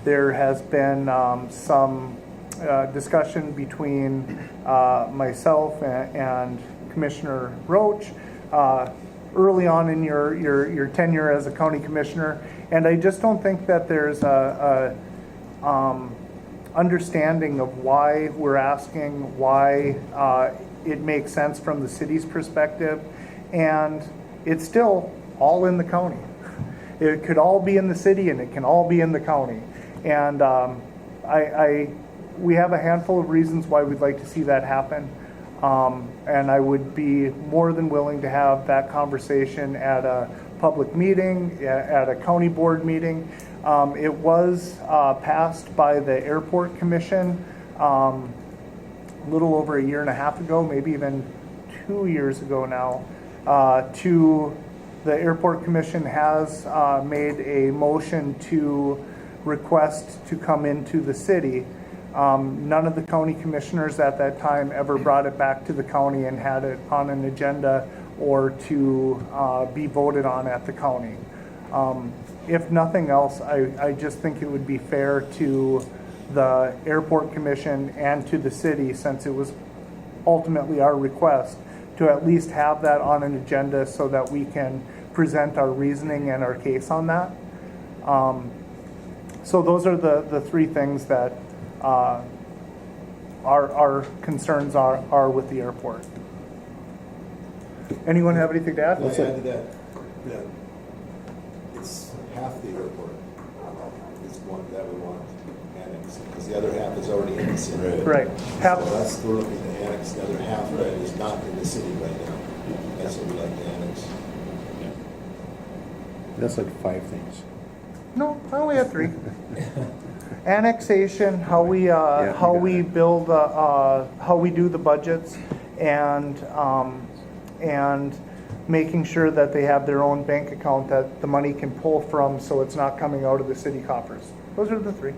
There has been some discussion between myself and Commissioner Roach early on in your tenure as a county commissioner, and I just don't think that there's a understanding of why we're asking, why it makes sense from the city's perspective, and it's still all in the county. It could all be in the city, and it can all be in the county. And we have a handful of reasons why we'd like to see that happen. And I would be more than willing to have that conversation at a public meeting, at a county board meeting. It was passed by the Airport Commission a little over a year and a half ago, maybe even 2 years ago now. The Airport Commission has made a motion to request to come into the city. None of the county commissioners at that time ever brought it back to the county and had it on an agenda or to be voted on at the county. If nothing else, I just think it would be fair to the Airport Commission and to the city, since it was ultimately our request, to at least have that on an agenda so that we can present our reasoning and our case on that. So those are the 3 things that our concerns are with the airport. Anyone have anything to add? Can I add to that? Yeah. It's half the airport is one that we want annexed, because the other half is already in the city. Right. So we're looking to annex the other half that is not in the city right now. That's what we like to annex. That's like 5 things. No, I only had 3. Annexation, how we build, how we do the budgets, and making sure that they have their own bank account that the money can pull from, so it's not coming out of the city coffers. Those are the 3.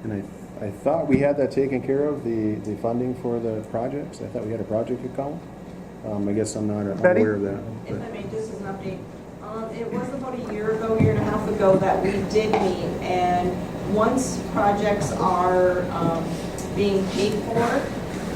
And I thought we had that taken care of, the funding for the projects. I thought we had a project account. I guess I'm not Betty? aware of that. If I may, just as an update, it was about a year and a half ago that we did meet, and once projects are being paid for,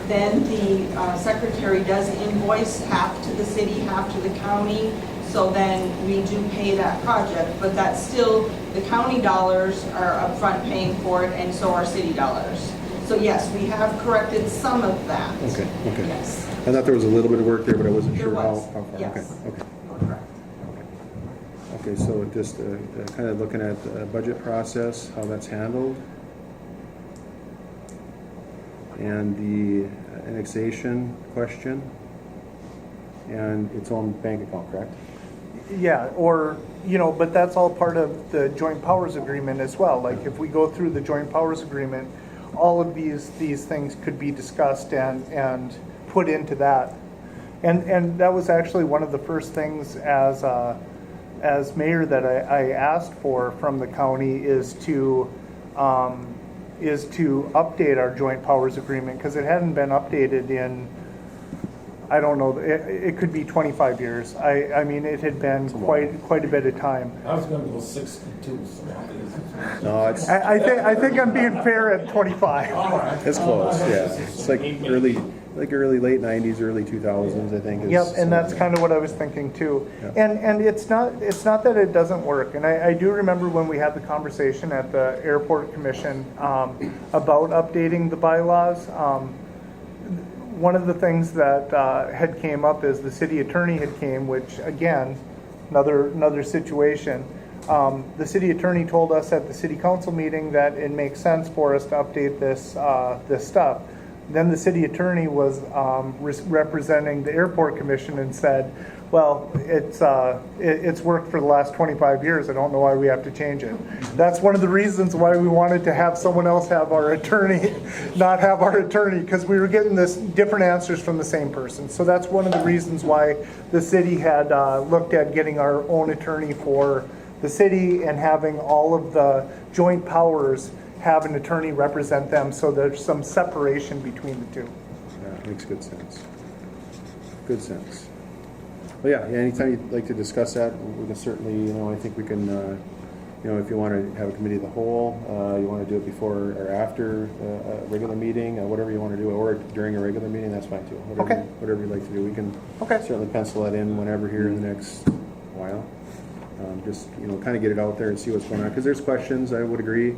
then the secretary does invoice half to the city, half to the county, So then we do pay that project, but that's still, the county dollars are upfront paying for it, and so are city dollars. So yes, we have corrected some of that. Okay, okay. Yes. I thought there was a little bit of work there, but I wasn't There sure how was, far. yes. Okay, okay. Correct. Okay, so just kind of looking at the budget process, how that's handled. And the annexation question. And its own bank account, correct? Yeah, or, but that's all part of the joint powers agreement as well. Like if we go through the joint powers agreement, all of these things could be discussed and put into that. And that was actually one of the first things as mayor that I asked for from the county is to update our joint powers agreement, because it hadn't been updated in, I don't know, it could be 25 years. I mean, it had been quite a bit of time. I was gonna go 62, so No, it's I think I'm being fair at 25. it's close, yeah. It's like early late 90s, early 2000s, I think. Yep, and that's kind of what I was thinking too. Yeah. And it's not that it doesn't work. And I do remember when we had the conversation at the airport commission about updating the bylaws. One of the things that had came up is the city attorney had came, which again, another situation. The city attorney told us at the city council meeting that it makes sense for us to update this stuff. Then the city attorney was representing the airport commission and said, well, it's worked for the last 25 years. I don't know why we have to change it. That's one of the reasons why we wanted to have someone else have our attorney, not have our attorney, because we were getting this different answers from the same person. So that's one of the reasons why the city had looked at getting our own attorney for the city and having all of the joint powers have an attorney represent them, so there's some separation between the two. Yeah, makes good sense. Good sense. Well, yeah, anytime you'd like to discuss that, we can certainly, I think we can, if you want to have a committee of the whole, you want to do it before or after a regular meeting, whatever you want to do, or during a regular meeting, that's fine too. Whatever you'd like to do, we can certainly pencil that in whenever here in the next while. Just, kind of get it out there and see what's going on, because there's questions, I would agree.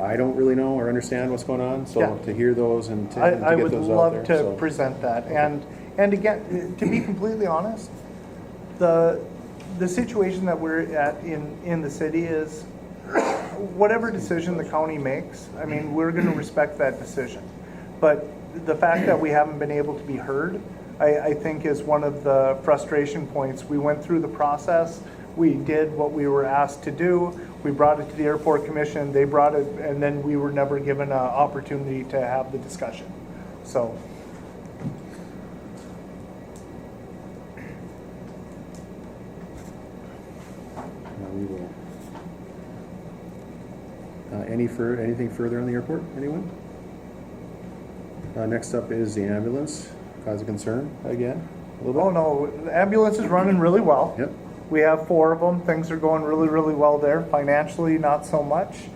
I don't really know or understand what's going on, so to hear those and to get those out there. I would love to present that. And again, to be completely honest, the situation that we're at in the city is whatever decision the county makes, I mean, we're going to respect that decision. But the fact that we haven't been able to be heard, I think is one of the frustration points. We went through the process. We did what we were asked to do. We brought it to the airport commission. They brought it, and then we were never given an opportunity to have the discussion. So. We will. Anything further on the airport? Anyone? Next up is the ambulance. Cause of concern again? A little bit? Oh no, the ambulance is running really well. Yep. We have 4 of them. Things are going really, really well there. Financially, not so much.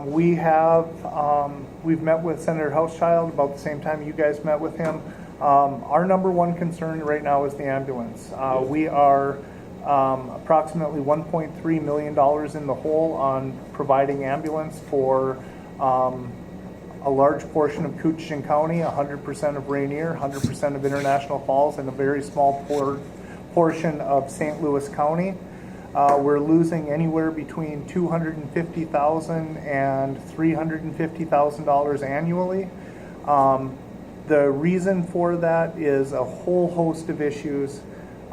We've met with Senator Hauschild about the same time you guys met with him. Our number one concern right now is the ambulance. We are approximately $1.3 million in the hole on providing ambulance for a large portion of Koochiching County, 100% of Rainier, 100% of International Falls, and a very small portion of St. Louis County. We're losing anywhere between $250,000 and $350,000 annually. The reason for that is a whole host of issues,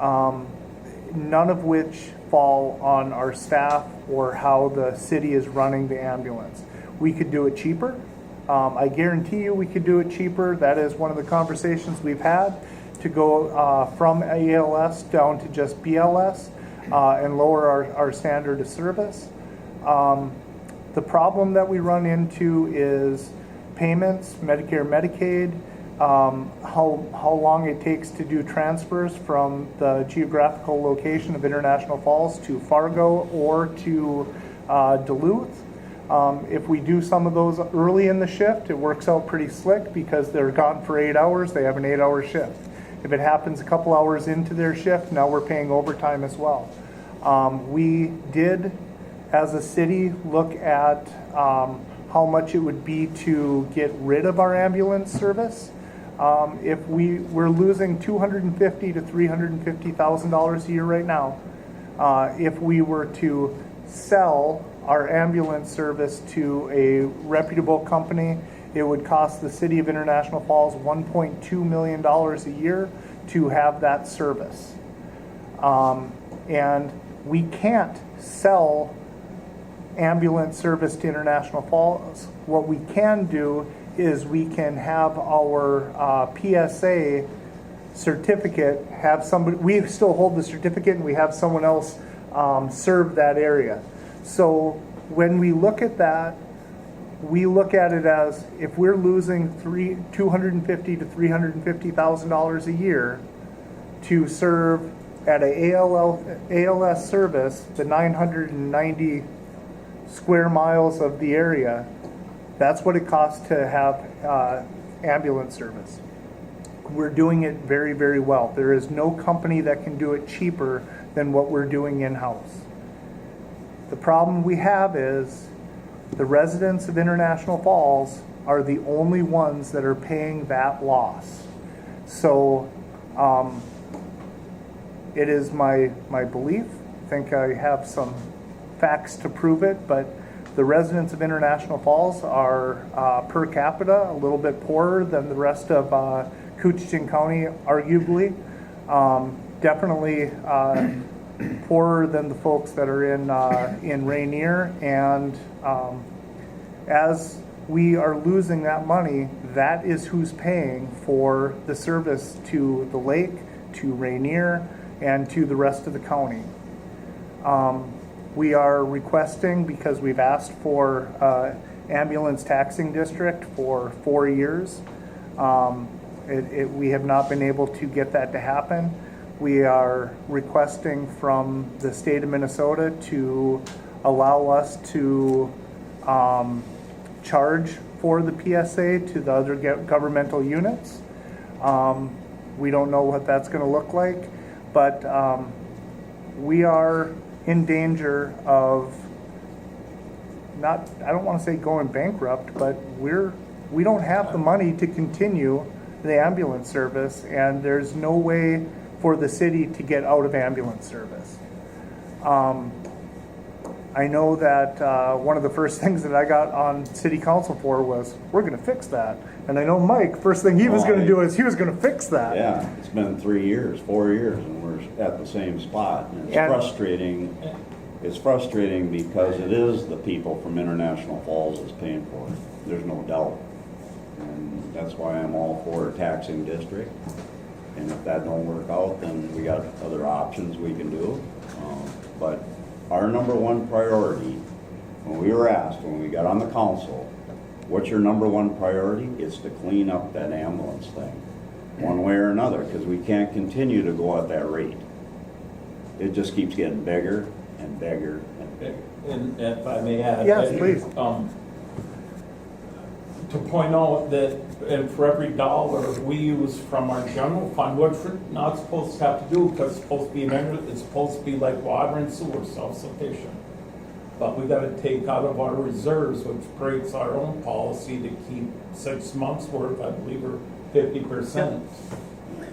none of which fall on our staff or how the city is running the ambulance. We could do it cheaper. I guarantee you we could do it cheaper. That is one of the conversations we've had, to go from ALS down to just BLS and lower our standard of service. The problem that we run into is payments, Medicare, Medicaid, how long it takes to do transfers from the geographical location of International Falls to Fargo or to Duluth. If we do some of those early in the shift, it works out pretty slick because they're gone for 8 hours. They have an 8-hour shift. If it happens a couple hours into their shift, now we're paying overtime as well. We did, as a city, look at how much it would be to get rid of our ambulance service. If we're losing $250,000 to $350,000 a year right now. If we were to sell our ambulance service to a reputable company, it would cost the city of International Falls $1.2 million a year to have that service. And we can't sell ambulance service to International Falls. What we can do is we can have our PSA certificate, have somebody, we still hold the certificate and we have someone else serve that area. So when we look at that, we look at it as if we're losing $250,000 to $350,000 a year to serve at a ALS service, the 990 square miles of the area, that's what it costs to have ambulance service. We're doing it very, very well. There is no company that can do it cheaper than what we're doing in-house. The problem we have is the residents of International Falls are the only ones that are paying that loss. So it is my belief, I think I have some facts to prove it, but the residents of International Falls are per capita a little bit poorer than the rest of Koochiching County, arguably. Definitely poorer than the folks that are in Rainier, and as we are losing that money, that is who's paying for the service to the lake, to Rainier, and to the rest of the county. We are requesting, because we've asked for ambulance taxing district for 4 years. We have not been able to get that to happen. We are requesting from the state of Minnesota to allow us to charge for the PSA to the other governmental units. We don't know what that's going to look like, but we are in danger of not, I don't want to say going bankrupt, but we don't have the money to continue the ambulance service, and there's no way for the city to get out of ambulance service. I know that one of the first things that I got on city council for was, we're going to fix that. And I know Mike, first thing he was going to do is he was going to fix that. Yeah, it's been 3 years, 4 years, and we're at the same spot. And it's frustrating. It's frustrating because it is the people from International Falls that's paying for it. There's no doubt. And that's why I'm all for a taxing district. And if that don't work out, then we got other options we can do. But our number one priority, when we were asked, when we got on the council, what's your number one priority? It's to clean up that ambulance thing, one way or another, because we can't continue to go at that rate. It just keeps getting bigger and bigger and bigger. And if I may add. Yes, please. To point out that for every dollar we use from our general fund, which we're not supposed to have to do, because it's supposed to be like water and sewer, self-sufficient. But we gotta take out of our reserves, which breaks our own policy to keep 6 months worth, I believe, or 50%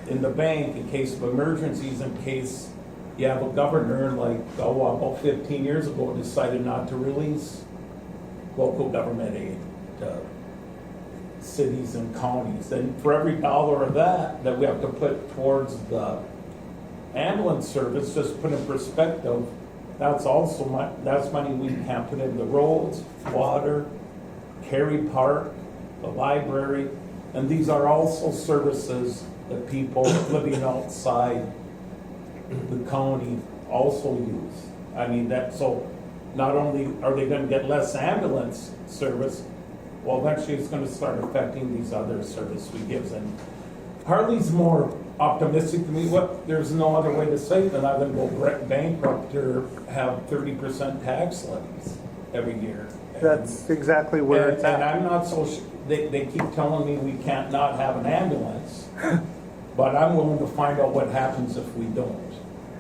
in the bank in case of emergencies, in case you have a governor like, about 15 years ago decided not to release local government aid to cities and counties. And for every dollar of that we have to put towards the ambulance service, just put in perspective, that's also that's money we can put in the roads, water, Cary Park, the library, and these are also services that people living outside the county also use. I mean, so not only are they going to get less ambulance service, well, eventually it's going to start affecting these other service we give. And Harley's more optimistic to me. There's no other way to say it than either go bankrupt or have 30% tax levies every year. That's exactly where it's at. And I'm not so they keep telling me we can't not have an ambulance, But I'm willing to find out what happens if we don't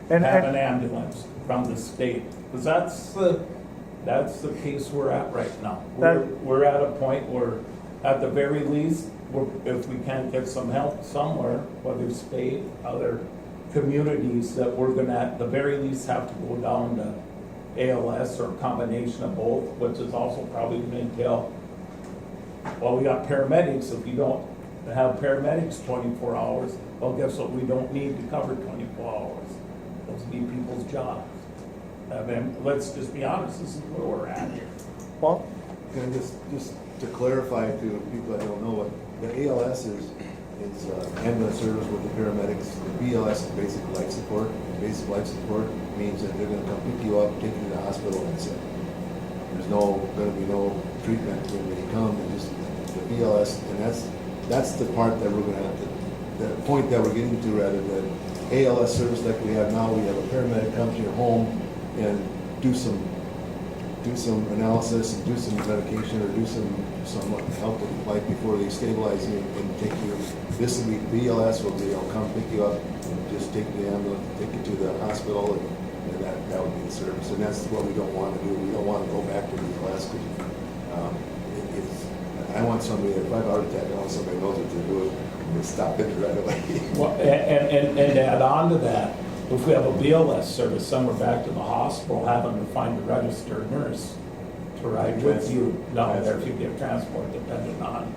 And- have and- an ambulance from the state. Because that's the case we're at right now. We're at a point where, at the very least, if we can't get some help somewhere, whether state, other communities, that we're gonna at the very least have to go down to ALS or a combination of both, which is also probably gonna entail, well, we got paramedics. If you don't have paramedics 24 hours, well, guess what? We don't need to cover 24 hours. Those be people's jobs. I mean, let's just be honest, this is where we're at here. Well, And just to clarify to people that don't know, what the ALS is ambulance service with the paramedics. The BLS is basic life support. And basic life support means that they're gonna come pick you up, take you to the hospital, and that's it. There's gonna be no treatment when they come. They just the BLS, and that's the part that we're gonna have to, the point that we're getting to, rather than ALS service like we have now. We have a paramedic come to your home and do some analysis and do some medication or do some help with life before they stabilize you and take you. This will be BLS will be, I'll come pick you up and just take the ambulance, take you to the hospital, and that would be the service. And that's what we don't want to do. We don't want to go back to BLS because I want somebody, if I have a heart attack, I want somebody who knows what to do and stop it right away. Well, and add on to that, if we have a BLS service, somewhere back to the hospital, having to find a registered nurse to ride with you down there if you get transport, depending on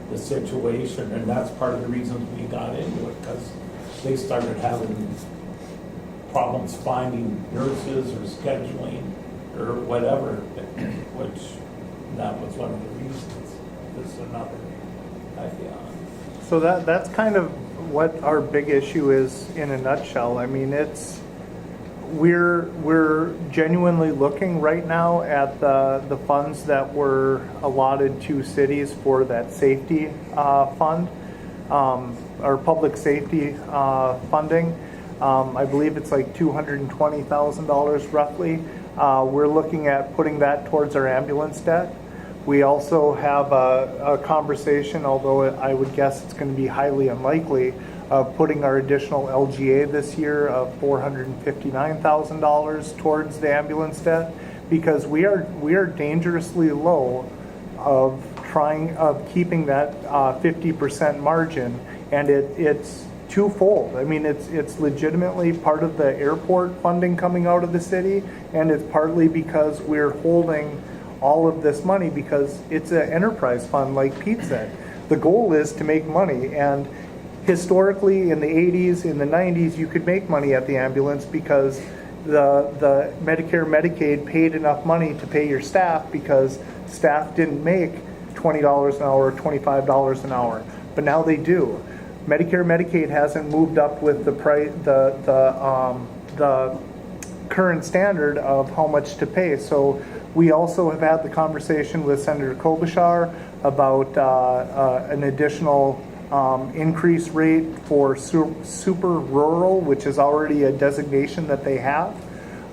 the situation. And that's part of the reasons we got into it, because they started having problems finding nurses or scheduling or whatever, which that was one of the reasons. This is another idea. so that's kind of what our big issue is in a nutshell. I mean, we're genuinely looking right now at the funds that were allotted to cities for that safety fund, or public safety funding. I believe it's like $220,000 roughly. We're looking at putting that towards our ambulance debt. We also have a conversation, although I would guess it's going to be highly unlikely, of putting our additional LGA this year of $459,000 towards the ambulance debt, because we are dangerously low of keeping that 50% margin, and it's twofold. I mean, it's legitimately part of the airport funding coming out of the city, and it's partly because we're holding all of this money because it's an enterprise fund, like Pete said. The goal is to make money, and historically in the 80s, in the 90s, you could make money at the ambulance because the Medicare, Medicaid paid enough money to pay your staff, because staff didn't make $20 an hour or $25 an hour, but now they do. Medicare, Medicaid hasn't moved up with the price, the current standard of how much to pay. So we also have had the conversation with Senator Klobuchar about an additional increase rate for super rural, which is already a designation that they have.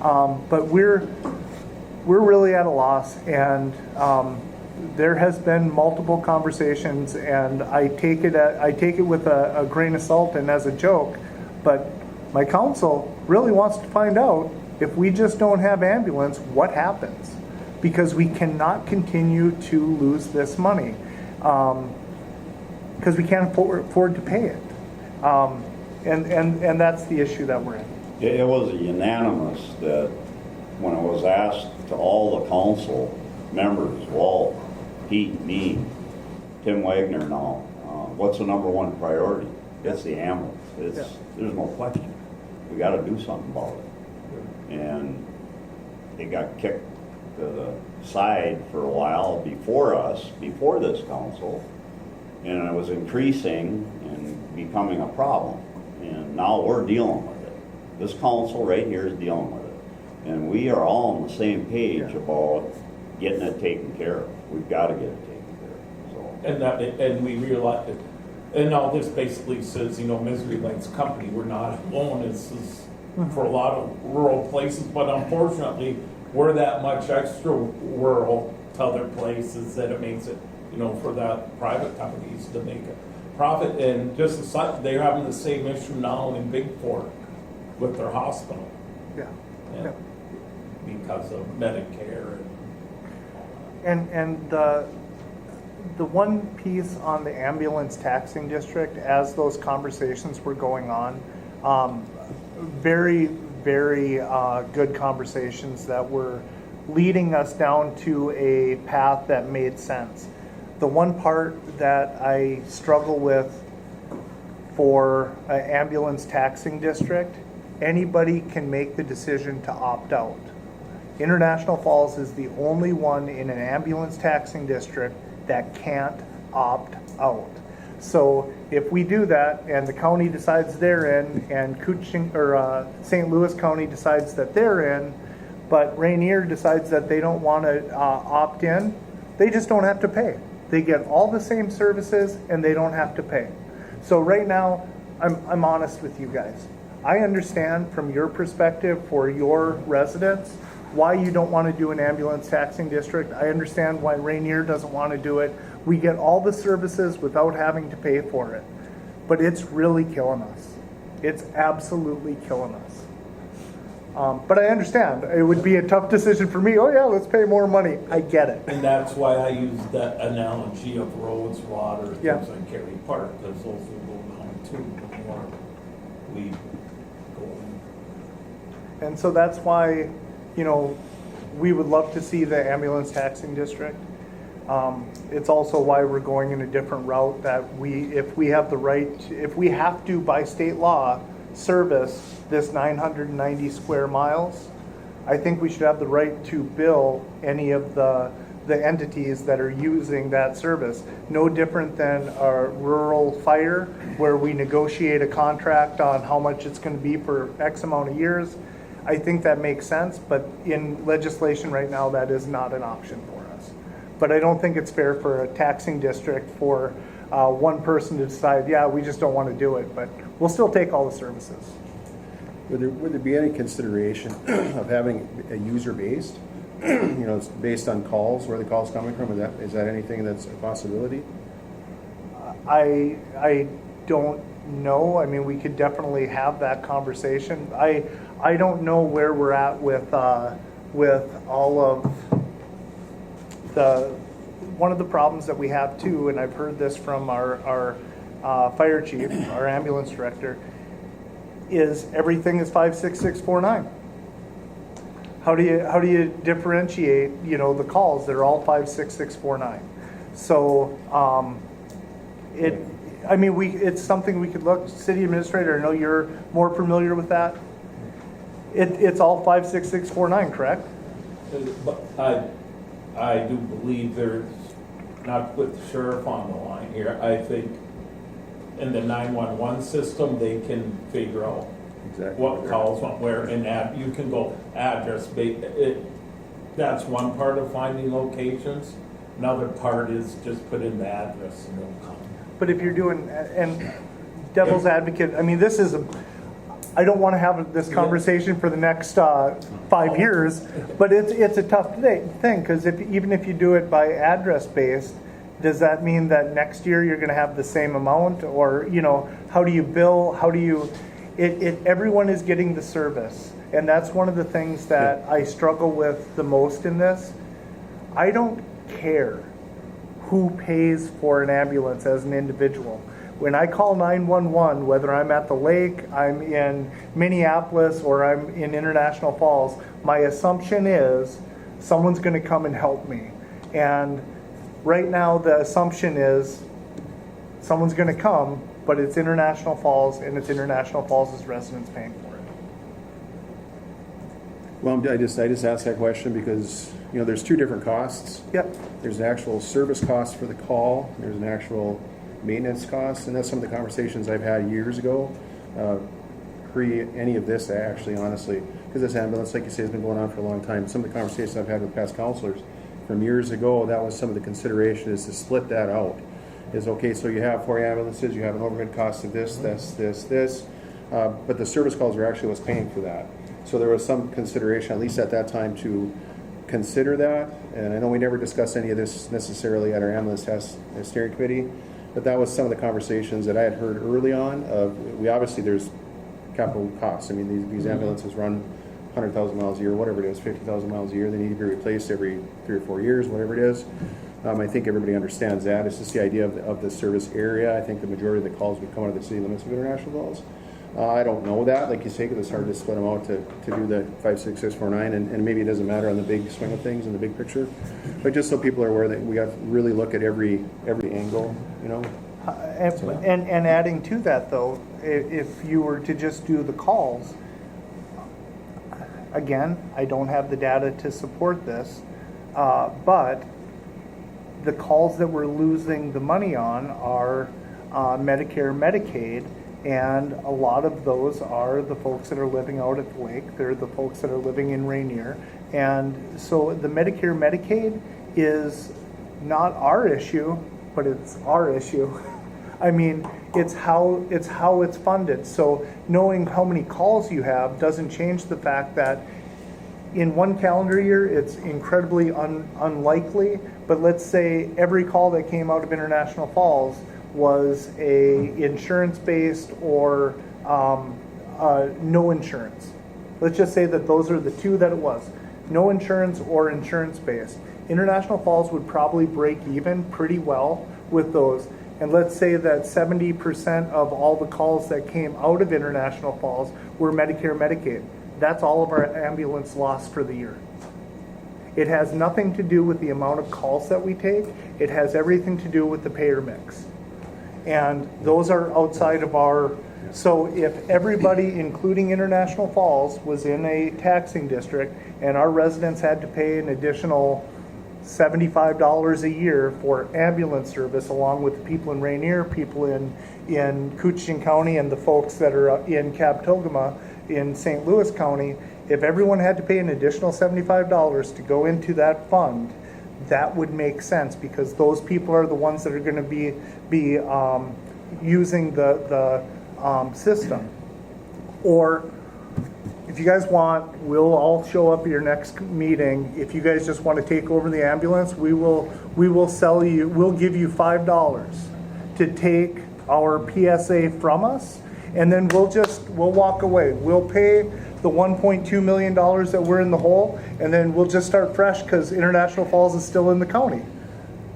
But we're really at a loss, and there has been multiple conversations, and I take it with a grain of salt and as a joke, but my council really wants to find out, if we just don't have ambulance, what happens? Because we cannot continue to lose this money, because we can't afford to pay it, and that's the issue that we're in. It was unanimous that when it was asked to all the council members, Walt, Pete, me, Tim Wagner now, what's the number one priority? It's the ambulance. There's no question. We got to do something about it. And it got kicked to the side for a while before this council, and it was increasing and becoming a problem. And now we're dealing with it. This council right here is dealing with it. And we are all on the same page about getting it taken care of. We've got to get it taken care of. So. And we realize it. And now this basically says, Misery Lane's company, we're not alone. This is for a lot of rural places, but unfortunately, we're that much extra rural to other places that it makes it, for that private companies to make profit, and just the site, they're having the same issue now in Big Fork with their hospital. Yeah. And because of Medicare and And the one piece on the ambulance taxing district, as those conversations were going on, very, very good conversations that were leading us down to a path that made sense. The one part that I struggle with for an ambulance taxing district, anybody can make the decision to opt out. International Falls is the only one in an ambulance taxing district that can't opt out. So if we do that and the county decides they're in and Koochiching or St. Louis County decides that they're in, but Rainier decides that they don't want to opt in, they just don't have to pay. They get all the same services and they don't have to pay. So right now, I'm honest with you guys. I understand from your perspective for your residents why you don't want to do an ambulance taxing district. I understand why Rainier doesn't want to do it. We get all the services without having to pay for it. But it's really killing us. It's absolutely killing us. But I understand. It would be a tough decision for me. Oh yeah, let's pay more money. I get it. And that's why I use that analogy of roads, water, things Yeah. like Kerry Park, because those will go down too before we go in. And so that's why, we would love to see the ambulance taxing district. It's also why we're going in a different route, that if we have the right, if we have to by state law service this 990 square miles, I think we should have the right to bill any of the entities that are using that service. No different than a rural fire, where we negotiate a contract on how much it's going to be for X amount of years. I think that makes sense, but in legislation right now, that is not an option for us. But I don't think it's fair for a taxing district for one person to decide, yeah, we just don't want to do it, but we'll still take all the services. Would there be any consideration of having a user-based, it's based on calls, where the call's coming from? Is that anything that's a possibility? I don't know. I mean, we could definitely have that conversation. I don't know where we're at with all of one of the problems that we have too, and I've heard this from our fire chief, our ambulance director, is everything is 56649. How do you differentiate, the calls that are all 56649? So it's something we could look. City administrator, I know you're more familiar with that. It's all 56649, correct? But I do believe there's, not with the sheriff on the line here, I think in the 911 system, they can figure out Exactly. what calls went where, and that you can go address. That's one part of finding locations. Another part is just put in the address and it'll come. But if you're doing, and devil's advocate, I mean, I don't want to have this conversation for the next 5 years, but it's a tough thing, because even if you do it by address based, does that mean that next year you're going to have the same amount? Or, how do you bill? How do you, everyone is getting the service. And that's one of the things that I struggle with the most in this. I don't care who pays for an ambulance as an individual. When I call 911, whether I'm at the lake, I'm in Minneapolis, or I'm in International Falls, my assumption is someone's going to come and help me. And right now, the assumption is someone's going to come, but it's International Falls, and it's International Falls' residents paying for it. Well, I just asked that question because, there's two different costs. Yep. There's an actual service cost for the call. There's an actual maintenance cost, and that's some of the conversations I've had years ago, pre any of this, actually, honestly, because this ambulance, like you say, has been going on for a long time. Some of the conversations I've had with past counselors from years ago, that was some of the consideration, is to split that out. Is okay, so you have 4 ambulances, you have an overhead cost of this, but the service calls are actually what's paying for that. So there was some consideration, at least at that time, to consider that. And I know we never discussed any of this necessarily at our ambulance test steering committee, But that was some of the conversations that I had heard early on we obviously, there's capital costs. I mean, these ambulances run 100,000 miles a year, whatever it is, 50,000 miles a year. They need to be replaced every 3 or 4 years, whatever it is. I think everybody understands that. It's just the idea of the service area. I think the majority of the calls would come out of the city limits of International Falls. I don't know that, like you say, because it's hard to split them out to do the 5, 6, 6, 4, 9, and maybe it doesn't matter on the big swing of things in the big picture. But just so people are aware that we got to really look at every angle, you know. And adding to that though, if you were to just do the calls, again, I don't have the data to support this, but the calls that we're losing the money on are Medicare, Medicaid, and a lot of those are the folks that are living out at the lake. They're the folks that are living in Rainier. And so the Medicare, Medicaid is not our issue, but it's our issue. I mean, it's how it's funded. So knowing how many calls you have doesn't change the fact that in one calendar year, it's incredibly unlikely, but let's say every call that came out of International Falls was a insurance-based or no insurance. Let's just say that those are the two that it was, no insurance or insurance-based. International Falls would probably break even pretty well with those. And let's say that 70% of all the calls that came out of International Falls were Medicare, Medicaid. That's all of our ambulance loss for the year. It has nothing to do with the amount of calls that we take. It has everything to do with the payer mix. And those are outside of our, so if everybody, including International Falls, was in a taxing district and our residents had to pay an additional $75 a year for ambulance service, along with the people in Rainier, people in Koochiching County, and the folks that are in Captogama in St. Louis County, if everyone had to pay an additional $75 to go into that fund, that would make sense, because those people are the ones that are going to be using the system. Or if you guys want, we'll all show up at your next meeting. If you guys just want to take over the ambulance, we will sell you, we'll give you $5 to take our PSA from us, and then we'll walk away. We'll pay the $1.2 million that we're in the hole, and then we'll just start fresh because International Falls is still in the county.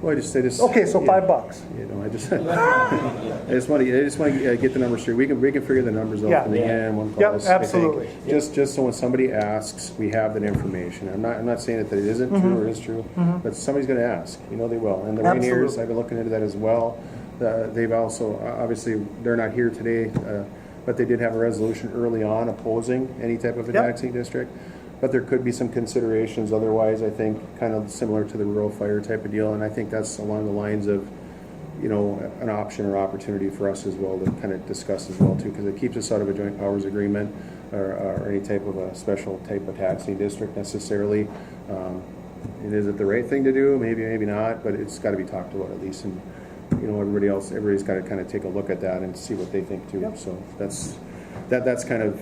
Well, I just Okay, so yeah. $5. You know, I just want to get the numbers through. We can figure the numbers out Yeah. in the end. One Yep, calls, absolutely. I think. Just so when somebody asks, we have that information. I'm not saying that it isn't true or is true, but somebody's going to ask. You know they will. And the Rainiers, Absolutely. I've been looking into that as well. They've also, obviously, they're not here today, but they did have a resolution early on opposing any type of a Yep. taxing district. But there could be some considerations otherwise, I think, kind of similar to the rural fire type of deal. And I think that's along the lines of, you know, an option or opportunity for us as well to kind of discuss as well too, because it keeps us out of a joint powers agreement or any type of a special type of taxing district necessarily. And is it the right thing to do? Maybe, maybe not, but it's got to be talked about at least. And, you know, everybody's got to kind of take a look at that and see what they think too. Yep. So that's kind of,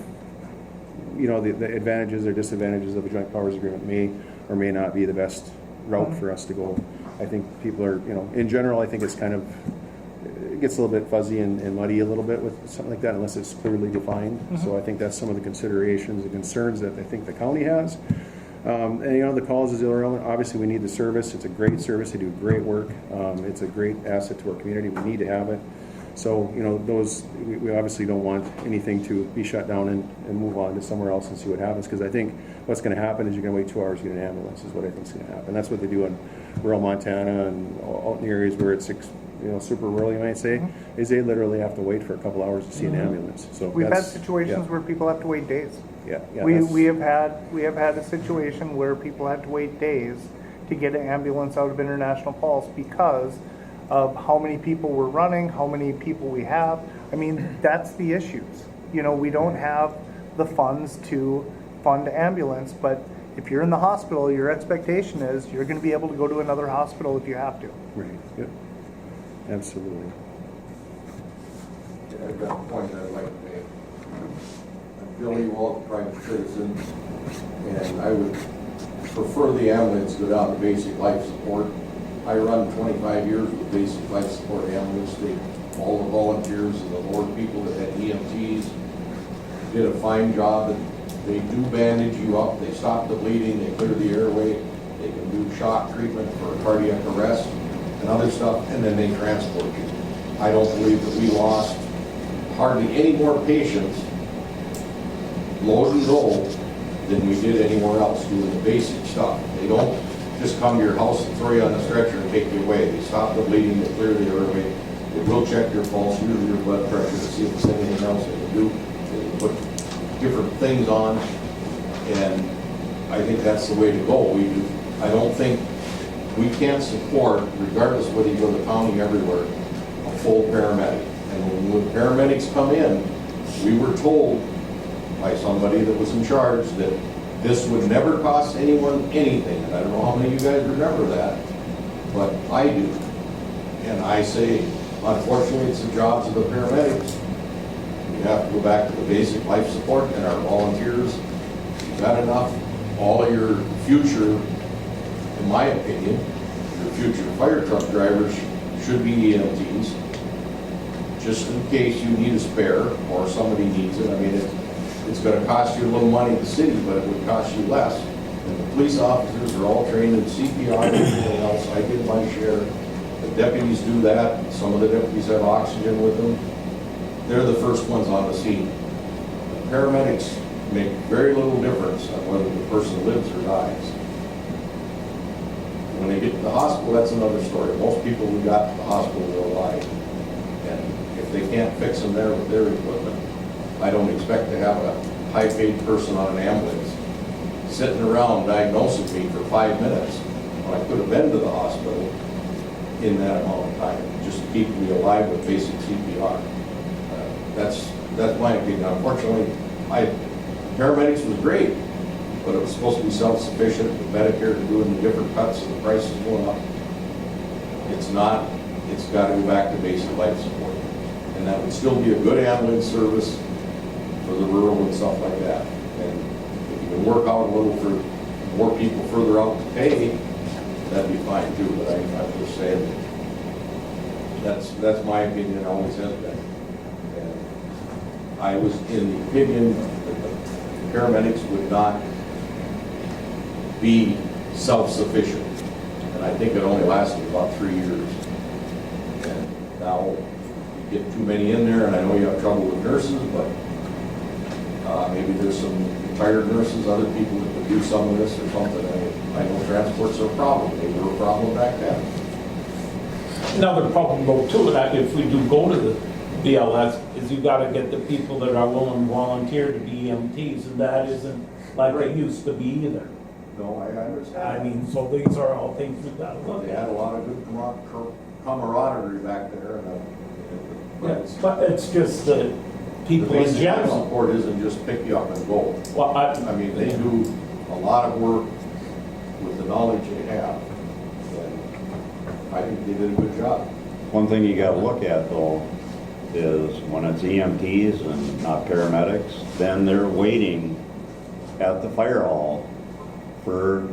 you know, the advantages or disadvantages of a joint powers agreement may or may not be the best route for us to go. I think people are, you know, in general, I think it's kind of, it gets a little bit fuzzy and muddy a little bit with something like that unless it's clearly defined. So I think that's some of the considerations and concerns that I think the county has. And, you know, the calls is irrelevant. Obviously, we need the service. It's a great service. They do great work. It's a great asset to our community. We need to have it. So, you know, we obviously don't want anything to be shut down and move on to somewhere else and see what happens. Because I think what's going to happen is you're going to wait 2 hours to get an ambulance is what I think is going to happen. That's what they do in rural Montana and out in the areas where it's, you know, super rural, you might say, is they literally have to wait for a couple hours to see an ambulance. So We've had situations where people have to wait days. Yeah, We have had a situation where people had to wait days to get an ambulance out of International Falls because of how many people we're running, how many people we have. I mean, that's the issues. You know, we don't have the funds to fund ambulance, but if you're in the hospital, your expectation is you're going to be able to go to another hospital if you have to. Right. Yep. Absolutely. I've got a point I'd like to make. I'm Billy Walt, private citizen, and I would prefer the ambulance go down to basic life support. I run 25 years with basic life support ambulance. All the volunteers and the Lord people that had EMTs did a fine job. They do bandage you up, they stop the bleeding, they clear the airway, they can do shock treatment for cardiac arrest and other stuff, and then they transport you. I don't believe that we lost hardly any more patients, load and go, than we did anywhere else doing the basic stuff. They don't just come to your house and throw you on the stretcher and take you away. They stop the bleeding, they clear the airway, they will check your pulse, usually your blood pressure to see if there's anything else they can do. They put different things on, and I think that's the way to go. I don't think, we can't support, regardless of whether you go to the county everywhere, a full paramedic. And when paramedics come in, we were told by somebody that was in charge that this would never cost anyone anything. And I don't know how many of you guys remember that, but I do. And I say, unfortunately, it's the jobs of the paramedics. You have to go back to the basic life support and our volunteers. You've got enough. All of your future, in my opinion, your future fire truck drivers should be EMTs, just in case you need a spare or somebody needs it. I mean, it's going to cost you a little money in the city, but it would cost you less. And the police officers are all trained in CPR and everything else. I did my share. The deputies do that. Some of the deputies have oxygen with them. They're the first ones on the scene. The paramedics make very little difference on whether the person lives or dies. When they get to the hospital, that's another story. Most people who got to the hospital will alive. And if they can't fix them there with their equipment, I don't expect to have a high-paid person on an ambulance sitting around diagnosing me for 5 minutes when I could have been to the hospital in that amount of time, just to keep me alive with basic CPR. That's my opinion. Unfortunately, paramedics was great, but it was supposed to be self-sufficient with Medicare doing the different cuts and the prices going up. It's not. It's got to go back to basic life support. And that would still be a good ambulance service for the rural and stuff like that. And if you can work out a little for more people further out to pay, that'd be fine too. But I'm just saying, that's my opinion, always has been. And I was in the opinion that the paramedics would not be self-sufficient. And I think it only lasted about 3 years. And now you get too many in there, and I know you have trouble with nurses, but maybe there's some retired nurses, other people that could do some of this or something. I know transports are a problem. They were a problem back then. Another problem though too, that if we do go to the BLS, is you gotta get the people that are willing to volunteer to be EMTs, and that isn't like it used to be either. No, I understand. I mean, so these are all things we've gotta look They at. had a lot of good camaraderie back there. But it's just the people in basic life general. support isn't just pick you up and go. Well, I mean, they do a lot of work with the knowledge they have. And I think they did a good job. One thing you gotta look at though is when it's EMTs and not paramedics, then they're waiting at the fire hall for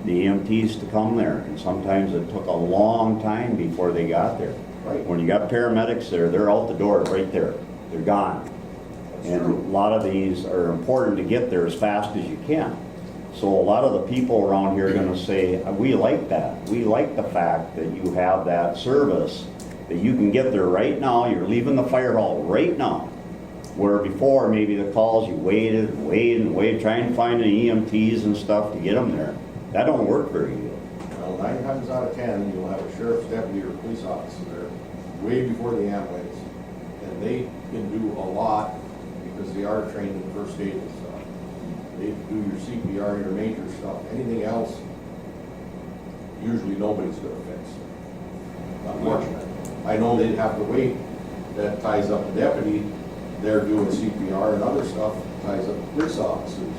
the EMTs to come there. And sometimes it took a long time before they got there. Right. When you got paramedics there, they're out the door right there. They're gone. And a lot of these are important to get there as fast as you can. So a lot of the people around here are gonna say, we like that. We like the fact that you have that service, that you can get there right now, you're leaving the fire hall right now. Where before, maybe the calls, you waited, trying to find the EMTs and stuff to get them there. That don't work very good. Well, 9 times out of 10, you'll have a sheriff's deputy or a police officer there way before the ambulance. And they can do a lot because they are trained in first aid and stuff. They do your CPR, your major stuff. Anything else, usually nobody's gonna fix. Unfortunately. I know they'd have to wait. That ties up the deputy. They're doing CPR and other stuff, ties up the police officers.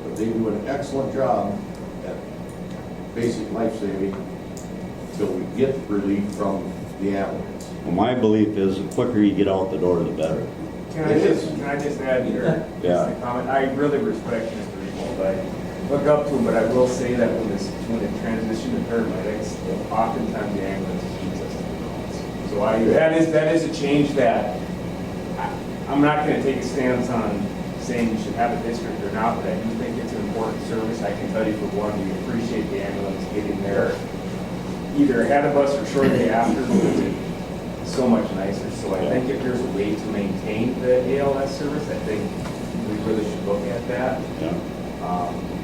But they do an excellent job at basic life saving until we get relief from the ambulance. Well, my belief is the quicker you get out the door, the better. Can I just add here, Yeah. just a comment? I really respect Mr. Emo, but look up to them, but I will say that when it transitioned to paramedics, oftentimes the ambulance keeps us to the calls. So that is a change that I'm not going to take a stance on saying you should have a district or not, but I do think it's an important service. I can tell you for one, we appreciate the ambulance getting there either ahead of us or shortly after, because it's so much nicer. So I think if there's a way to maintain the ALS service, I think we really should look at that.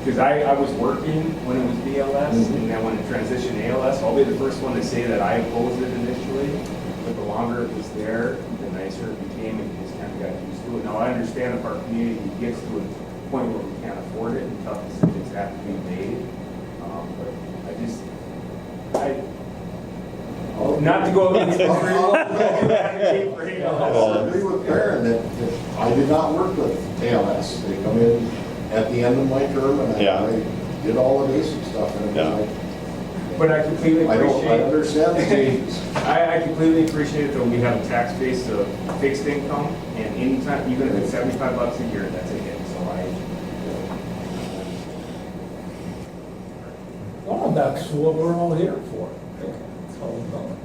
Because I was working when it was BLS, and then when it transitioned to ALS, I'll be the first one to say that I opposed it initially, but the longer it was there, the nicer it became, and we just kind of got used to it. Now, I understand if our community gets to a point where we can't afford it and tough decisions have to be made, but not to go against I'll agree with Karen that I did not work with ALS. They come in at the end of my term, and I did all the basic stuff, and it was like, But I completely I appreciate. understand the changes. I completely appreciate it, though. We have a tax base of fixed income, and anytime, even if it's $75 a year, that's a hit. So Well, that's what we're all here for. That's all we're doing.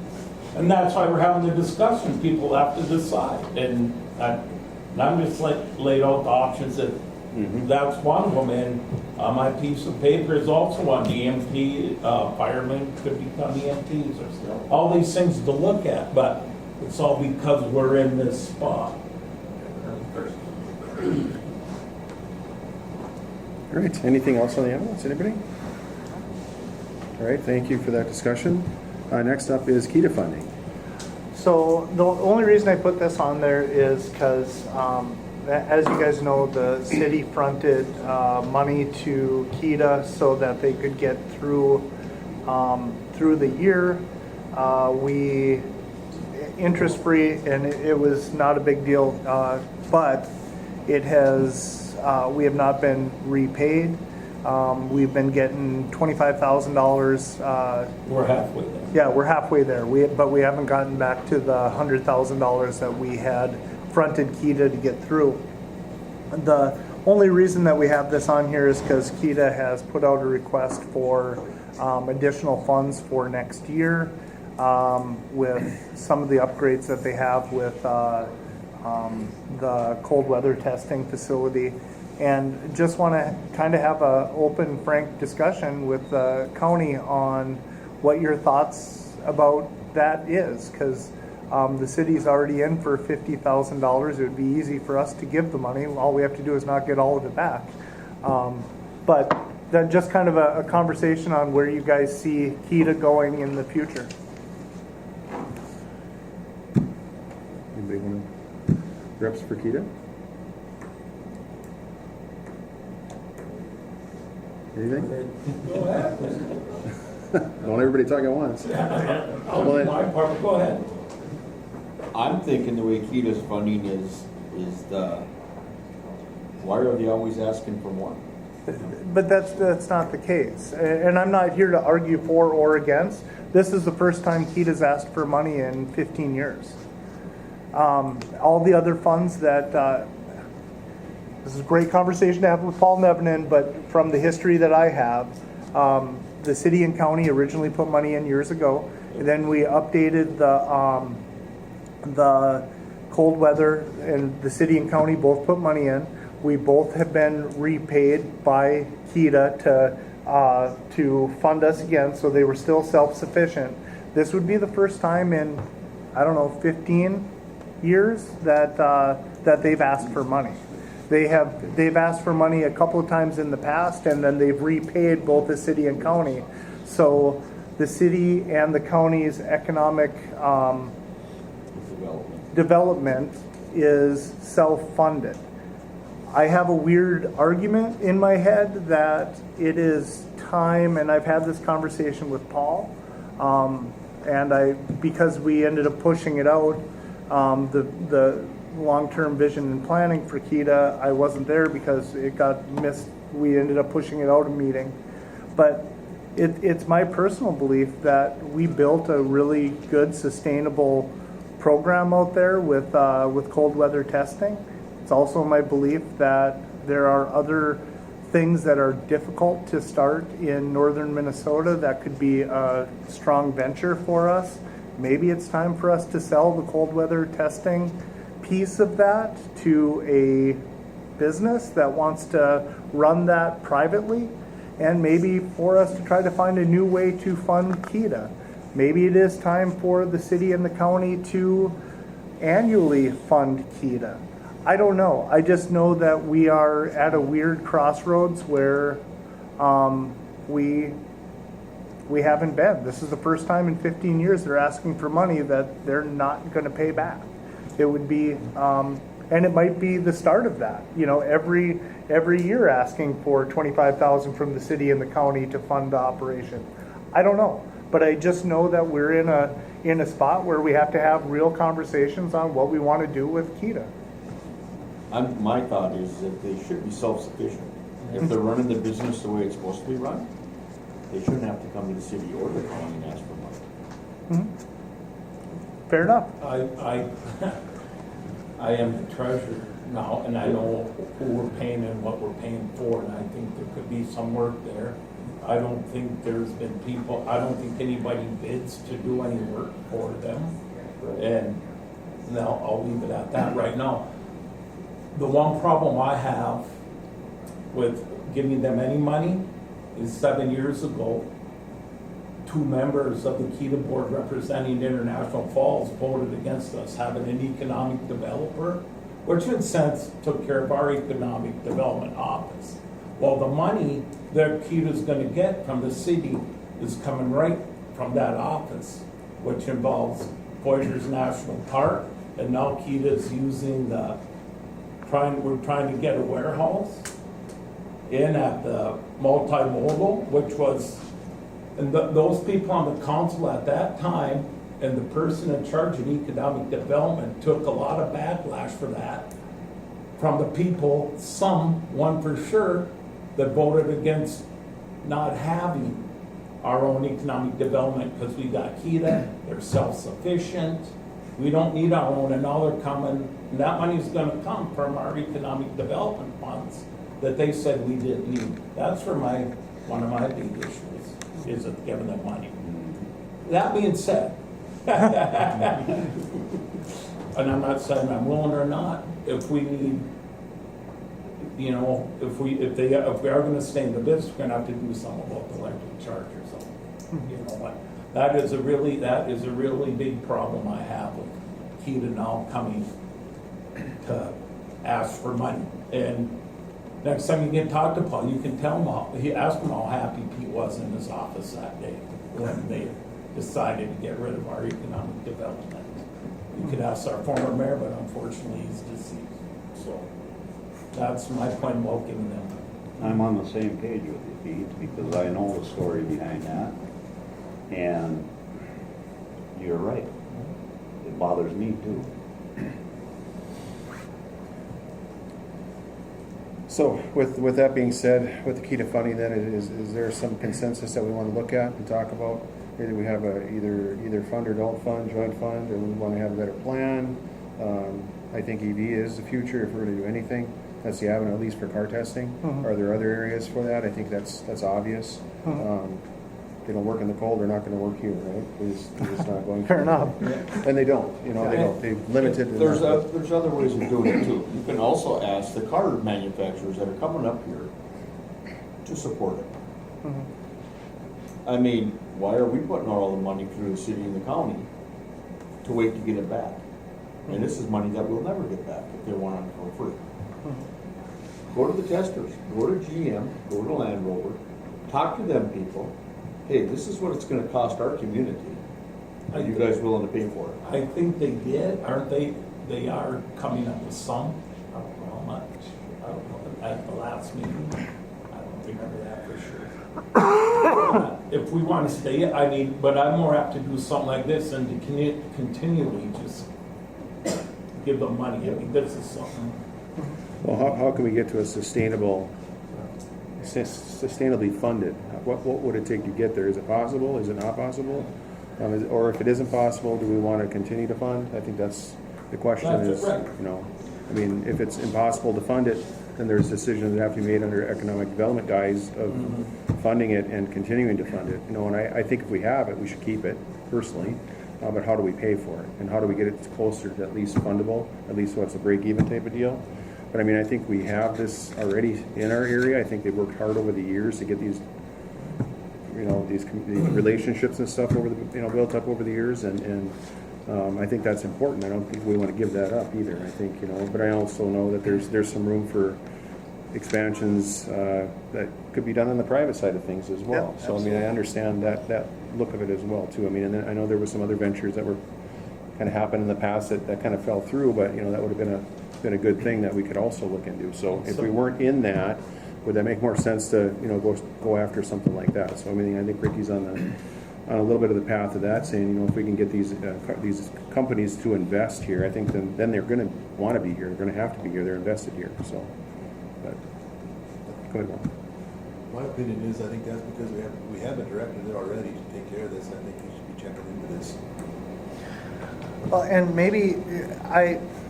And that's why we're having the discussion. People have to decide. And I'm just laid out the options that that's one of them. And my piece of paper is also on the EMT, firemen could become EMTs or stuff. All these things to look at, but it's all because we're in this spot. All right, anything else on the ambulance, anybody? All right, thank you for that discussion. Next up is KETA funding. So the only reason I put this on there is because, as you guys know, the city fronted money to KETA so that they could get through the year. We interest free, and it was not a big deal, but it has we have not been repaid. We've been getting $25,000. We're halfway there. Yeah, we're halfway there. But we haven't gotten back to the $100,000 that we had fronted KETA to get through. The only reason that we have this on here is because KETA has put out a request for additional funds for next year with some of the upgrades that they have with the cold weather testing facility. And just want to kind of have an open, frank discussion with the county on what your thoughts about that is, because the city's already in for $50,000. It would be easy for us to give the money. All we have to do is not get all of it back. But that just kind of a conversation on where you guys see KETA going in the future. Anybody want to reps for KETA? Anything? Go ahead. Don't everybody talk at once. I'll do my part, go ahead. I'm thinking the way KETA's funding is why are they always asking for more? But that's not the case. And I'm not here to argue for or against. This is the first time KETA's asked for money in 15 years. All the other funds that, this is a great conversation to have with Paul Nevenin, but from the history that I have, the city and county originally put money in years ago. And then we updated the cold weather, and the city and county both put money in. We both have been repaid by KETA to fund us again, so they were still self-sufficient. This would be the first time in, 15 years that they've asked for money. They've asked for money a couple of times in the past, and then they've repaid both the city and county. So the city and the county's economic development is self-funded. I have a weird argument in my head that it is time, and I've had this conversation with Paul, because we ended up pushing it out, the long-term vision and planning for KETA, I wasn't there because it got missed. We ended up pushing it out a meeting. But it's my personal belief that we built a really good, sustainable program out there with cold weather testing. It's also my belief that there are other things that are difficult to start in northern Minnesota that could be a strong venture for us. Maybe it's time for us to sell the cold weather testing piece of that to a business that wants to run that privately, and maybe for us to try to find a new way to fund KEDA. Maybe it is time for the city and the county to annually fund KEDA. I don't know. I just know that we are at a weird crossroads where we haven't been. This is the first time in 15 years they're asking for money that they're not going to pay back. It would be, and it might be the start of that. You know, every year asking for $25,000 from the city and the county to fund the operation. I don't know, but I just know that we're in a spot where we have to have real conversations on what we want to do with KEDA. My thought is that they should be self-sufficient. If they're running the business the way it's supposed to be run, they shouldn't have to come to the city or the county and ask for money. Mm-hmm. Fair enough. I am the treasurer now, and I know who we're paying and what we're paying for, and I think there could be some work there. I don't think there's been I don't think anybody bids to do any work for them. And now I'll leave it at that right now. The one problem I have with giving them any money is 7 years ago, 2 members of the KEDA board representing International Falls voted against us having an economic developer, which in a sense took care of our economic development office. Well, the money that KEDA's going to get from the city is coming right from that office, which involves Voyageurs National Park, and now KEDA's using we're trying to get a warehouse in at the multimodal, which was, and those people on the council at that time and the person in charge of economic development took a lot of backlash for that from the people, one for sure, that voted against not having our own economic development because we got KEDA, they're self-sufficient, we don't need our own, and now they're coming, and that money's gonna come from our economic development funds that they said we didn't need. That's one of my big issues, is of giving them money. That being said, and I'm not saying I'm willing or not, if we need, you know, if we are gonna stay in the business, we're gonna have to do something about the electric charge or something. You know what? That is a really big problem I have with KEDA now coming to ask for money. And next time you get talked to Paul, you can tell him ask him how happy Pete was in his office that day when they decided to get rid of our economic development. You could ask our former mayor, but unfortunately he's deceased. So that's my point about giving them. I'm on the same page with you, Pete, because I know the story behind that. And you're right. It bothers me too. So with that being said, with the KEDA funding, then is there some consensus that we want to look at and talk about? Either we have either fund or don't fund, joint fund, or we want to have a better plan. I think EV is the future if we're going to do anything. That's the avenue, at least for car testing. Mm-hmm. Are there other areas for that? I think that's obvious. Mm-hmm. They don't work in the cold, they're not going to work here, right? They're just not going to. Fair enough. And they don't, they don't. They've limited. There's other ways of doing it too. You can also ask the car manufacturers that are coming up here to support it. Mm-hmm. I mean, why are we putting all the money through the city and the county to wait to get it back? Mm-hmm. And this is money that we'll never get back if they want it for free. Mm-hmm. Go to the testers, go to GM, go to Land Rover, talk to them people. Hey, this is what it's going to cost our community. Are you guys willing to pay for it? I think they did, aren't they? They are coming up with some. I don't know how much. I don't know. At the last meeting, I don't remember that for sure. If we want to stay, but I'm more apt to do something like this and to continually just give them money. I mean, this is something. Well, how can we get to a sustainably funded? What would it take to get there? Is it possible? Is it not possible? Or if it isn't possible, do we want to continue to fund? I think that's the question. Right. I mean, if it's impossible to fund it, then there's decisions that have to be made under economic development guise of funding it and continuing to fund it. You know, and I think if we have it, we should keep it personally. But how do we pay for it? And how do we get it closer to at least fundable, at least so it's a break-even type of deal? But I mean, I think we have this already in our area. I think they've worked hard over the years to get these, you know, these relationships and stuff over the, you know, built up over the years, and I think that's important. I don't think we want to give that up either. I think, you know, but I also know that there's some room for expansions that could be done on the private side of things as well. Yeah, so I mean, I understand that look of it as well too. I mean, and then I know there were some other ventures that were kind of happened in the past that kind of fell through, but you know, that would have been a good thing that we could also look into. So if we weren't in that, would that make more sense to, you know, go after something like that? So I mean, I think Ricky's on a little bit of the path of that, saying, you know, if we can get these companies to invest here, I think then they're going to want to be here. They're going to have to be here. They're invested here. So, but go ahead, Mark. My opinion is, I think that's because we have a director there already to take care of this. I think we should be checking into this. And maybe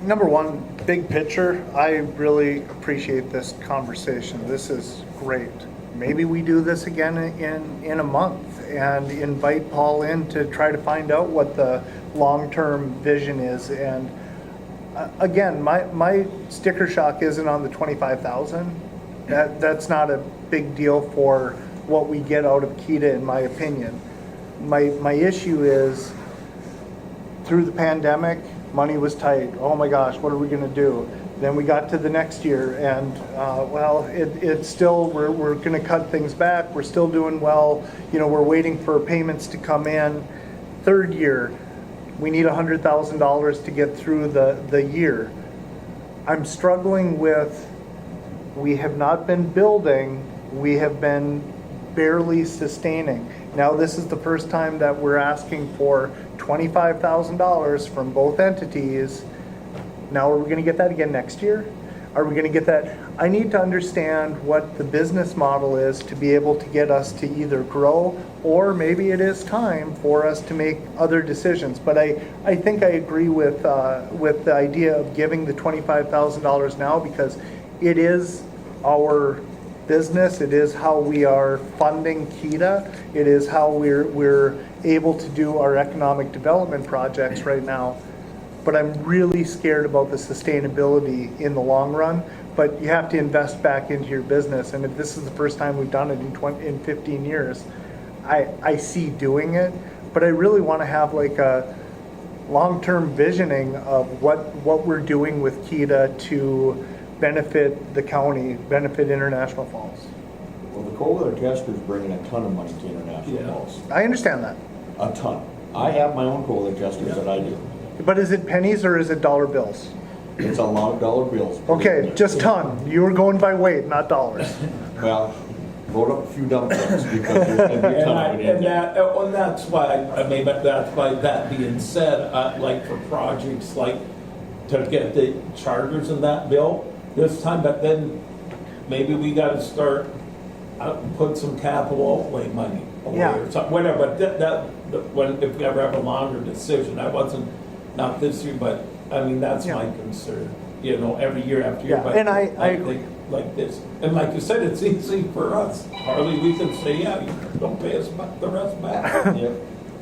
number one, big picture, I really appreciate this conversation. This is great. Maybe we do this again in a month and invite Paul in to try to find out what the long-term vision is. And again, my sticker shock isn't on the 25,000. That's not a big deal for what we get out of KEDA, in my opinion. My issue is, through the pandemic, money was tight. Oh my gosh, what are we going to do? Then we got to the next year, and it's still, we're going to cut things back. We're still doing well. You know, we're waiting for payments to come in. Third year, we need $100,000 to get through the year. I'm struggling with, we have not been building, we have been barely sustaining. Now this is the first time that we're asking for $25,000 from both entities. Now are we going to get that again next year? Are we going to get that? I need to understand what the business model is to be able to get us to either grow, or maybe it is time for us to make other decisions. But I think I agree with the idea of giving the $25,000 now, because it is our business. It is how we are funding KEDA. It is how we're able to do our economic development projects right now. But I'm really scared about the sustainability in the long run. But you have to invest back into your business. And if this is the first time we've done it in 15 years, I see doing it. But I really want to have like a long-term visioning of what we're doing with KEDA to benefit the county, benefit International Falls. Well, the cold weather tester is bringing a ton of money to International Falls. I understand that. A ton. I have my own cold weather testers that I do. But is it pennies or is it dollar bills? It's a lot of dollar bills. Okay, just ton. You were going by weight, not dollars. Well, load up a few dumplings because there's going to be a ton of it in there. And that's why, I mean, that's why, that being said, like for projects like to get the chargers and that built this time, but then maybe we got to start put some capital outlay money away or something, whatever. But if we ever have a longer decision, not this year, but I mean, that's my concern, you know, every year after year. Yeah, But and I agree. think like this, and like you said, it's easy for us. Harley, we can say, yeah, you don't pay us the rest back. Yep.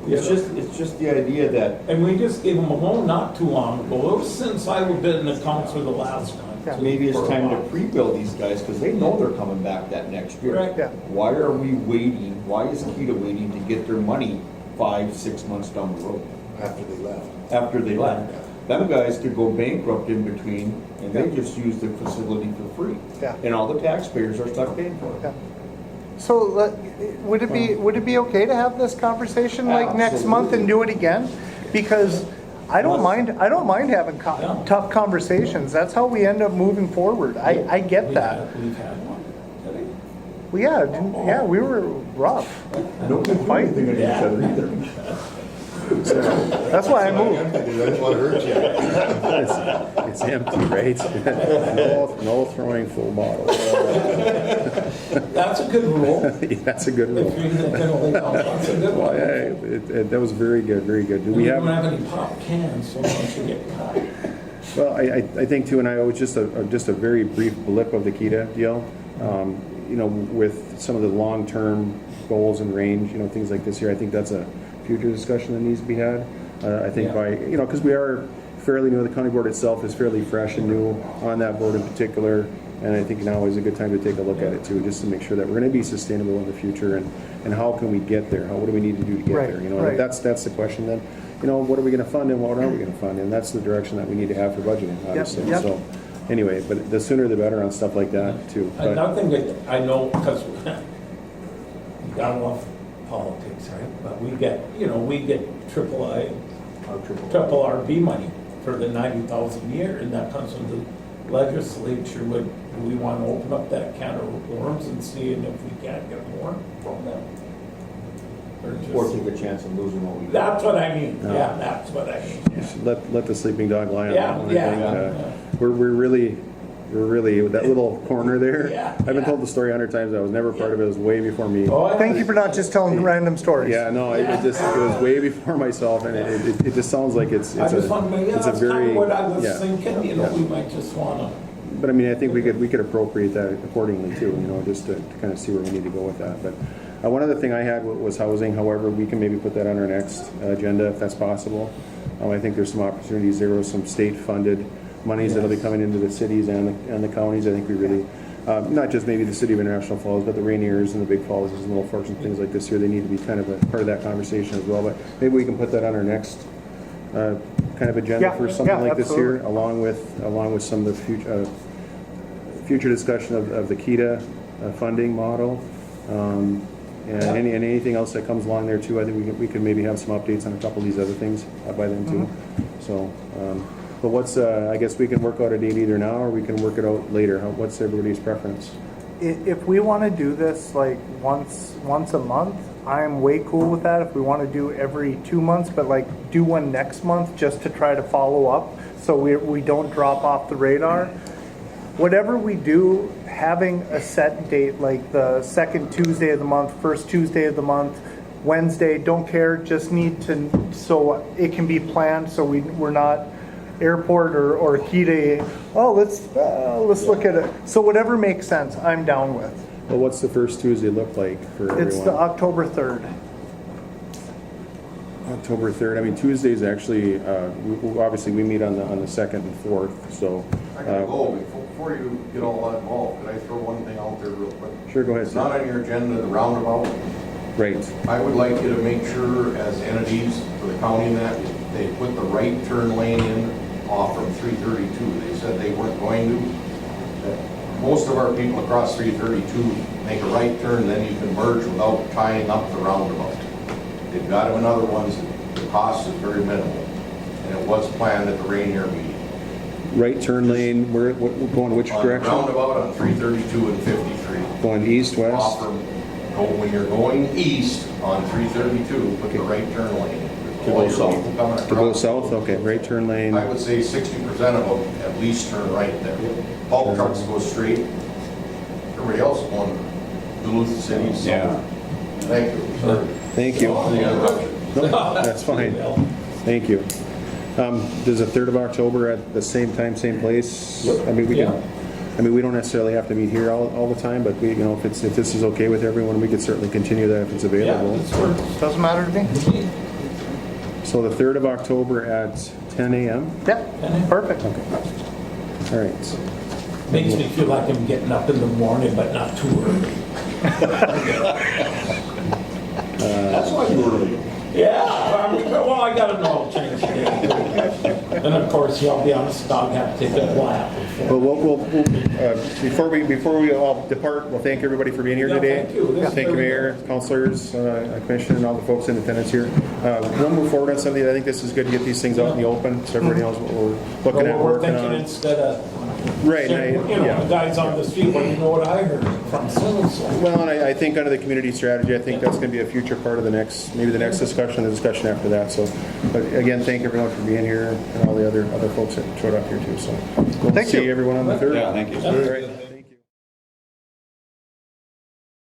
It's just the idea that And we just gave them a loan not too long ago. It was since I was in the council the last time. maybe it's For a time to while. pre-bill these guys because they know they're coming back that next year. Right. Yeah. Why are we waiting? Why is KEDA waiting to get their money 5-6 months down the road After they left. after they left? Them guys could go bankrupt in between and they just use the facility for free. Yeah. And all the taxpayers are stuck paying for it. Yeah. So would it be okay to have this conversation like next month and do it again? Because I don't mind having tough conversations. That's how we end up moving forward. I get that. We've had one. Well, yeah, we were rough. Nobody fighting anything against each other either. That's why I moved. I didn't want to hurt you. It's empty, right? No throwing full bottles. That's a good rule. That's a good rule. If you're gonna lay down, that's a good Well, one. yeah, that was very good, very good. Do we We have? don't have any pop cans, so once you get caught. Well, I think too, and it was just a very brief blip of the KEDA deal. You know, with some of the long-term goals and range, you know, things like this here, I think that's a future discussion that needs to be had. I think by, you know, because we are fairly new, the county board itself is fairly fresh and new on that board in particular, and I think now is a good time to take a look at it too, just to make sure that we're going to be sustainable in the future, and how can we get there? What do we need to do to get there? You know, right. that's the question then. You know, what are we going to fund and what aren't we going to fund? And that's the direction that we need to have for budgeting, obviously. Yep. So, anyway, but the sooner the better on stuff like that too. But, Another thing that I know, because we got off politics, right? But we get triple RB money for the 90,000 a year, and that comes from the legislature. Do we want to open up that can of worms and see if we can't get more from them? Or take a chance of losing what we got. That's what I mean. Yeah, that's what I mean. Yeah. let the sleeping dog lie on that one. I Yeah. think, we're really that little corner there. Yeah, I've been told the story 100 times. I was never part of it. It was way before me. Oh, Thank you for not just telling random stories. Yeah, no, it was way before myself, and it just sounds like it's I just want to make it's a that's kind very of what I was yeah. thinking. You know, we might just want to. But I mean, I think we could appropriate that accordingly too, you know, just to kind of see where we need to go with that. But one other thing I had was housing. However, we can maybe put that on our next agenda if that's possible. I think there's some opportunities there with some state-funded monies that'll be coming into the cities and the counties. I think we really, not just maybe the city of International Falls, but the Rainiers and the Big Falls and Little Forks and things like this here. They need to be kind of a part of that conversation as well. But maybe we can put that on our next kind of agenda for something like this here, along with some of the future discussion of the KEDA funding model, and anything else that comes along there too. I think we can maybe have some updates on a couple of these other things by then too. So, but what's I guess we can work out a date either now or we can work it out later. What's everybody's preference? If we want to do this like once a month, I'm way cool with that. If we want to do every 2 months, but like do one next month just to try to follow up so we don't drop off the radar. Whatever we do, having a set date like the second Tuesday of the month, first Tuesday of the month, Wednesday, don't care, just need to, so it can be planned so we're not airport or KEDA, let's look at it. So whatever makes sense, I'm down with. Well, what's the first Tuesday look like for everyone? It's the October 3rd. October 3rd. I mean, Tuesdays actually, obviously we meet on the 2nd and 4th, so. I gotta go, before you get all that involved, can I throw one thing out there real quick? Sure, go ahead, It's sir. not on your agenda, the roundabout. Right. I would like you to make sure, as entities for the county and that, they put the right turn lane in off from 332. They said they weren't going to. That most of our people across 332 make a right turn, then you can merge without tying up the roundabout. They've got them in other ones, the cost is very minimal. And it was planned at the Rainier meeting. Right turn lane, we're going which On direction? roundabout on 332 and 53. Going east, west? Off from, when you're going east on 332, put the right turn lane. To go south. To go south, okay, right turn lane. I would say 60% of them at least turn right there. Haul trucks go straight. Everybody else going Duluth City. So. Yeah. Thank you. Sorry. Thank you. No, that's fine. Thank you. Does the 3rd of October at the same time, same place? I mean, we can. I mean, we don't necessarily have to meet here all the time, but we, you know, if this is okay with everyone, we could certainly continue that if it's available. Doesn't matter to me. So the 3rd of October at 10 a.m. Yeah, perfect. Okay. All right. Makes me feel like I'm getting up in the morning, but not too early. That's why you were early. Yeah, well, I gotta know I'll change the day. And of course, I'll be honest, dog have to take a lap. But before we all depart, we'll thank everybody for being here Yeah, today. thank you. Thank you, Mayor, councilors, commissioner, and all the folks in attendance here. We'll move forward on something. I think this is good to get these things out in the open so everybody knows what we're looking at, We're working thinking on. instead of, Right, the guys on the street, well, you know what I heard from so. Well, and I think under the community strategy, I think that's going to be a future part of the next discussion, the discussion after that. So, but again, thank everyone for being here and all the other folks that showed up here too. So, we'll Thank see you. everyone on the 3rd. Yeah, thank you. All right.